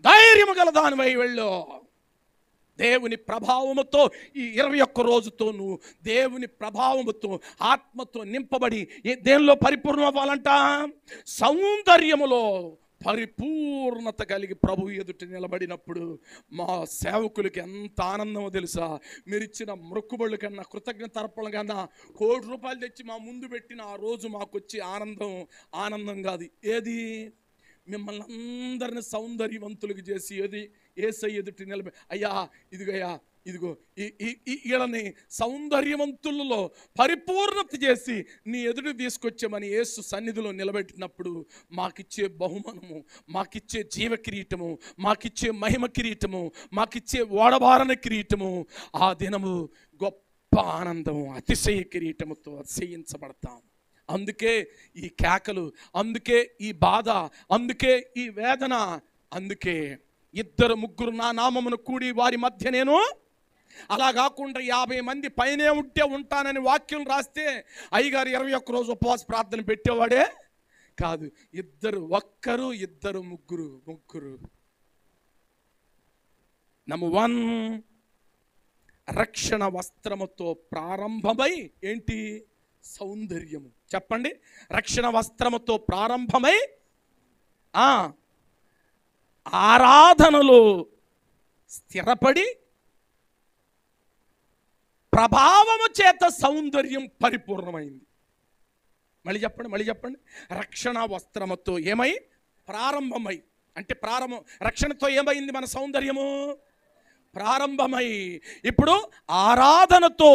ధైర్యము గల దానివై వెళ్ళు. దేవుని ప్రభావముతో ఈ 21 రోజుతో నువ్వు దేవుని ప్రభావముతో ఆత్మతో నింపబడి దేనిలో పరిపూర్ణం అవ్వాలంట? సౌందర్యములో పరిపూర్ణత కలిగి ప్రభు ఎదుట నిలబడినప్పుడు మా సేవకులకి ఎంత ఆనందమో తెలుసా? మీరు ఇచ్చిన మొక్కుబళ్ళు కన్నా, కృతజ్ఞత అర్పణ కన్నా, ₹1 కోటి తెచ్చి మా ముందు పెట్టిన ఆ రోజు మాకు వచ్చే ఆనందం కాదు. ఏది? మిమ్మల్ని అందరిని సౌందర్యవంతులకు చేసి ఏది? యేసయ్య ఎదుటి నిలబడి, అయ్యా ఇదిగో వీళ్ళని సౌందర్యవంతులలో పరిపూర్ణత చేసి నీ ఎదుటి తీసుకొచ్చామని యేసు సన్నిధిలో నిలబెట్టినప్పుడు మాకిచ్చే బహుమానము, మాకిచ్చే జీవ కిరీటము, మాకిచ్చే మహిమ కిరీటము, మాకిచ్చే ఓడబారన కిరీటము, ఆ దినము గొప్ప ఆనందము, అతిశయ కిరీటముతో అతిశయించబడతాం. అందుకే ఈ కేకలు, అందుకే ఈ బాధ, అందుకే ఈ వేదన, అందుకే 2-3 నా నామమును కూడి వారి మధ్య నేను. అలా కాకుండా 50 మంది పైనే ఉంటానని వాక్యం రాస్తే అయ్యగారు 21 రోజు ఉపవాస ప్రార్థన పెట్టేవాడే కాదు. 1, 2, ముగ్గురు. నంబర్ 1, రక్షణ వస్త్రముతో ప్రారంభమై ఏంటి? సౌందర్యము. చెప్పండి. రక్షణ వస్త్రముతో ప్రారంభమై ఆరాధనలో స్థిరపడి ప్రభావము చేత సౌందర్యం పరిపూర్ణమైంది. మళ్ళీ చెప్పండి. రక్షణ వస్త్రముతో ఏమై? ప్రారంభమై. అంటే రక్షణతో ఏమైంది మన సౌందర్యము? ప్రారంభమై ఇప్పుడు ఆరాధనతో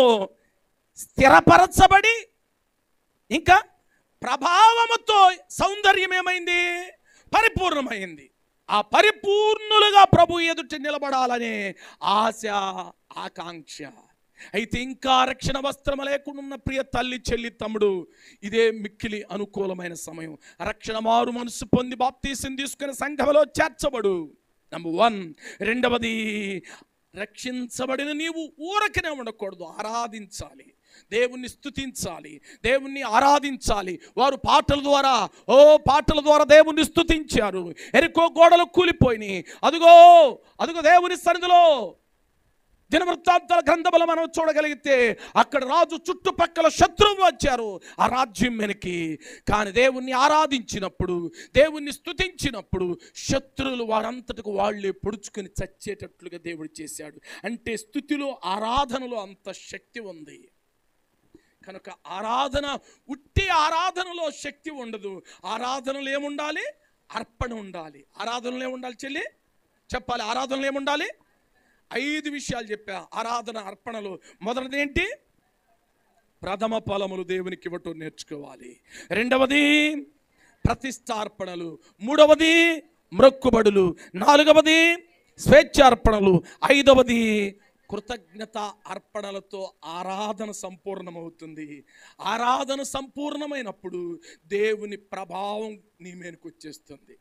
స్థిరపరచబడి, ఇంకా ప్రభావముతో సౌందర్యం ఏమైంది? పరిపూర్ణమైంది. ఆ పరిపూర్ణులుగా ప్రభు ఎదుట నిలబడాలనే ఆశ, ఆకాంక్ష. అయితే ఇంకా రక్షణ వస్త్రము లేకుండా ఉన్న ప్రియ తల్లి, చెల్లి, తమ్ముడు, ఇదే మిక్కిలి అనుకూలమైన సమయం. రక్షణ మారు మనసు పొంది బాప్తీసం తీసుకుని సంఘములో చేర్చబడు. నంబర్ 1. రెండవది, రక్షించబడిన నీవు ఊరకనే ఉండకూడదు, ఆరాధించాలి, దేవుణ్ణి స్తుతించాలి, దేవుణ్ణి ఆరాధించాలి. వారు పాటల ద్వారా దేవుణ్ణి స్తుతించారు. ఎరికో గోడలు కూలిపోయినాయి. అదుగో దేవుని సన్నిధిలో దినవృత్తాంతాల గ్రంథములో మనం చూడగలిగితే అక్కడ రాజు చుట్టుపక్కల శత్రువు వచ్చారు ఆ రాజ్యం వెనక్కి. కానీ దేవుణ్ణి ఆరాధించినప్పుడు, దేవుణ్ణి స్తుతించినప్పుడు శత్రువులు వారంతటికి వాళ్ళే పొడుచుకొని చచ్చేటట్లుగా దేవుడు చేశాడు. అంటే స్తుతిలో, ఆరాధనలో అంత శక్తి ఉంది కనుక ఉట్టి ఆరాధనలో శక్తి ఉండదు. ఆరాధనలు ఏముండాలి? అర్పణ ఉండాలి. ఆరాధనలు ఏముండాలి చెల్లి? చెప్పాలి. ఆరాధనలు ఏముండాలి? 5 విషయాలు చెప్పా ఆరాధన అర్పణలు. మొదటిది ఏంటి? ప్రథమ ఫలములు దేవునికి ఇవ్వటం నేర్చుకోవాలి. రెండవది ప్రతిష్టార్పణలు. మూడవది మ్రొక్కుబడులు. నాలుగవది స్వేచ్ఛార్పణలు. ఐదవది కృతజ్ఞత అర్పణలతో ఆరాధన సంపూర్ణమవుతుంది. ఆరాధన సంపూర్ణమైనప్పుడు దేవుని ప్రభావం నీ మీదకి వచ్చేస్తుంది.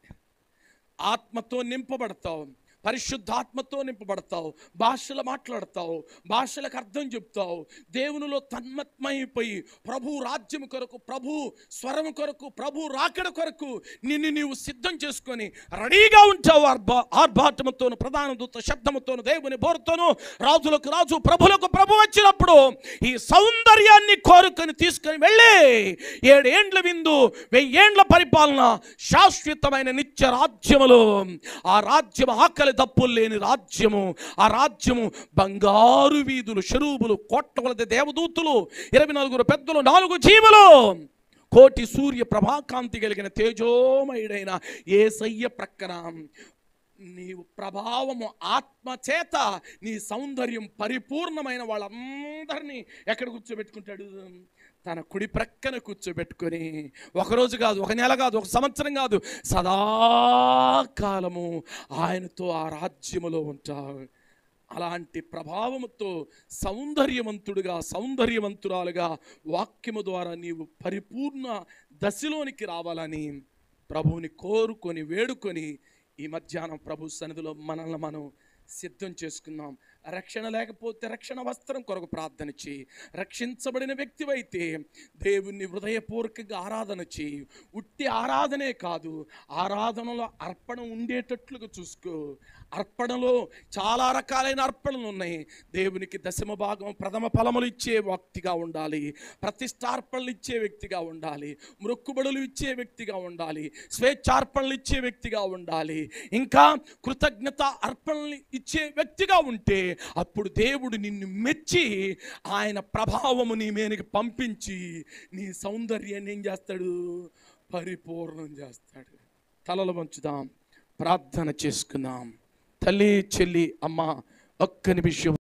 ఆత్మతో నింపబడతావు, పరిశుద్ధాత్మతో నింపబడతావు, భాషలు మాట్లాడతావు, భాషలకు అర్థం చెప్తావు, దేవునిలో తన్మత్మైపోయి ప్రభు రాజ్యం కొరకు, ప్రభు స్వరం కొరకు, ప్రభు రాకడ కొరకు నిన్ను నీవు సిద్ధం చేసుకొని రెడీగా ఉంటావు. ఆర్భాటముతోను, ప్రధాన దూత శబ్దముతోను, దేవుని బోరుతోను, రాజులకు రాజు, ప్రభులకు ప్రభు వచ్చినప్పుడు ఈ సౌందర్యాన్ని కోరుకొని తీసుకొని వెళ్ళి 7 ఏండ్ల విందు, 1000 ఏండ్ల పరిపాలన, శాశ్వతమైన నిత్య రాజ్యములో, ఆ రాజ్యం ఆకలి దప్పులు లేని రాజ్యము. ఆ రాజ్యము బంగారు వీధులు, షరూబులు, కోట్ల కొలది దేవదూతులు, 24 పెద్దలు, 4 జీవులు, కోటి సూర్య ప్రభాకాంతి కలిగిన తేజోమయుడైన యేసయ్య ప్రక్కన నీవు ప్రభావము, ఆత్మ చేత నీ సౌందర్యం పరిపూర్ణమైన వాళ్ళందరినీ ఎక్కడ కూర్చోబెట్టుకుంటాడు? తన కుడి ప్రక్కన కూర్చోబెట్టుకొని ఒకరోజు కాదు, ఒక నెల కాదు, ఒక సంవత్సరం కాదు, సదాకాలము ఆయనతో ఆ రాజ్యములో ఉంటావు. అలాంటి ప్రభావముతో సౌందర్యవంతుడుగా, సౌందర్యవంతురాలుగా వాక్యము ద్వారా నీవు పరిపూర్ణ దశలోనికి రావాలని ప్రభువుని కోరుకొని వేడుకొని ఈ మధ్యాహ్నం ప్రభు సన్నిధిలో మనల్ని మనం సిద్ధం చేసుకుందాం. రక్షణ లేకపోతే రక్షణ వస్త్రం కొరకు ప్రార్థన చేయి. రక్షించబడిన వ్యక్తివైతే దేవుణ్ణి హృదయపూర్వకంగా ఆరాధన చేయి. ఉట్టి ఆరాధనే కాదు, ఆరాధనలో అర్పణ ఉండేటట్లుగా చూసుకో. అర్పణలో చాలా రకాలైన అర్పణలు ఉన్నాయి. దేవునికి దశమ భాగం, ప్రథమ ఫలములు ఇచ్చే వ్యక్తిగా ఉండాలి, ప్రతిష్టార్పణలు ఇచ్చే వ్యక్తిగా ఉండాలి, మ్రొక్కుబడులు ఇచ్చే వ్యక్తిగా ఉండాలి, స్వేచ్ఛార్పణలు ఇచ్చే వ్యక్తిగా ఉండాలి, ఇంకా కృతజ్ఞత అర్పణలు ఇచ్చే వ్యక్తిగా ఉంటే అప్పుడు దేవుడు నిన్ను మెచ్చి ఆయన ప్రభావము నీ మీదకి పంపించి నీ సౌందర్యాన్ని ఏం చేస్తాడు? పరిపూర్ణం చేస్తాడు. తలలు వంచుదాం, ప్రార్థన చేసుకుందాం. తల్లి, చెల్లి, అమ్మ, ఒక్క నిమిషం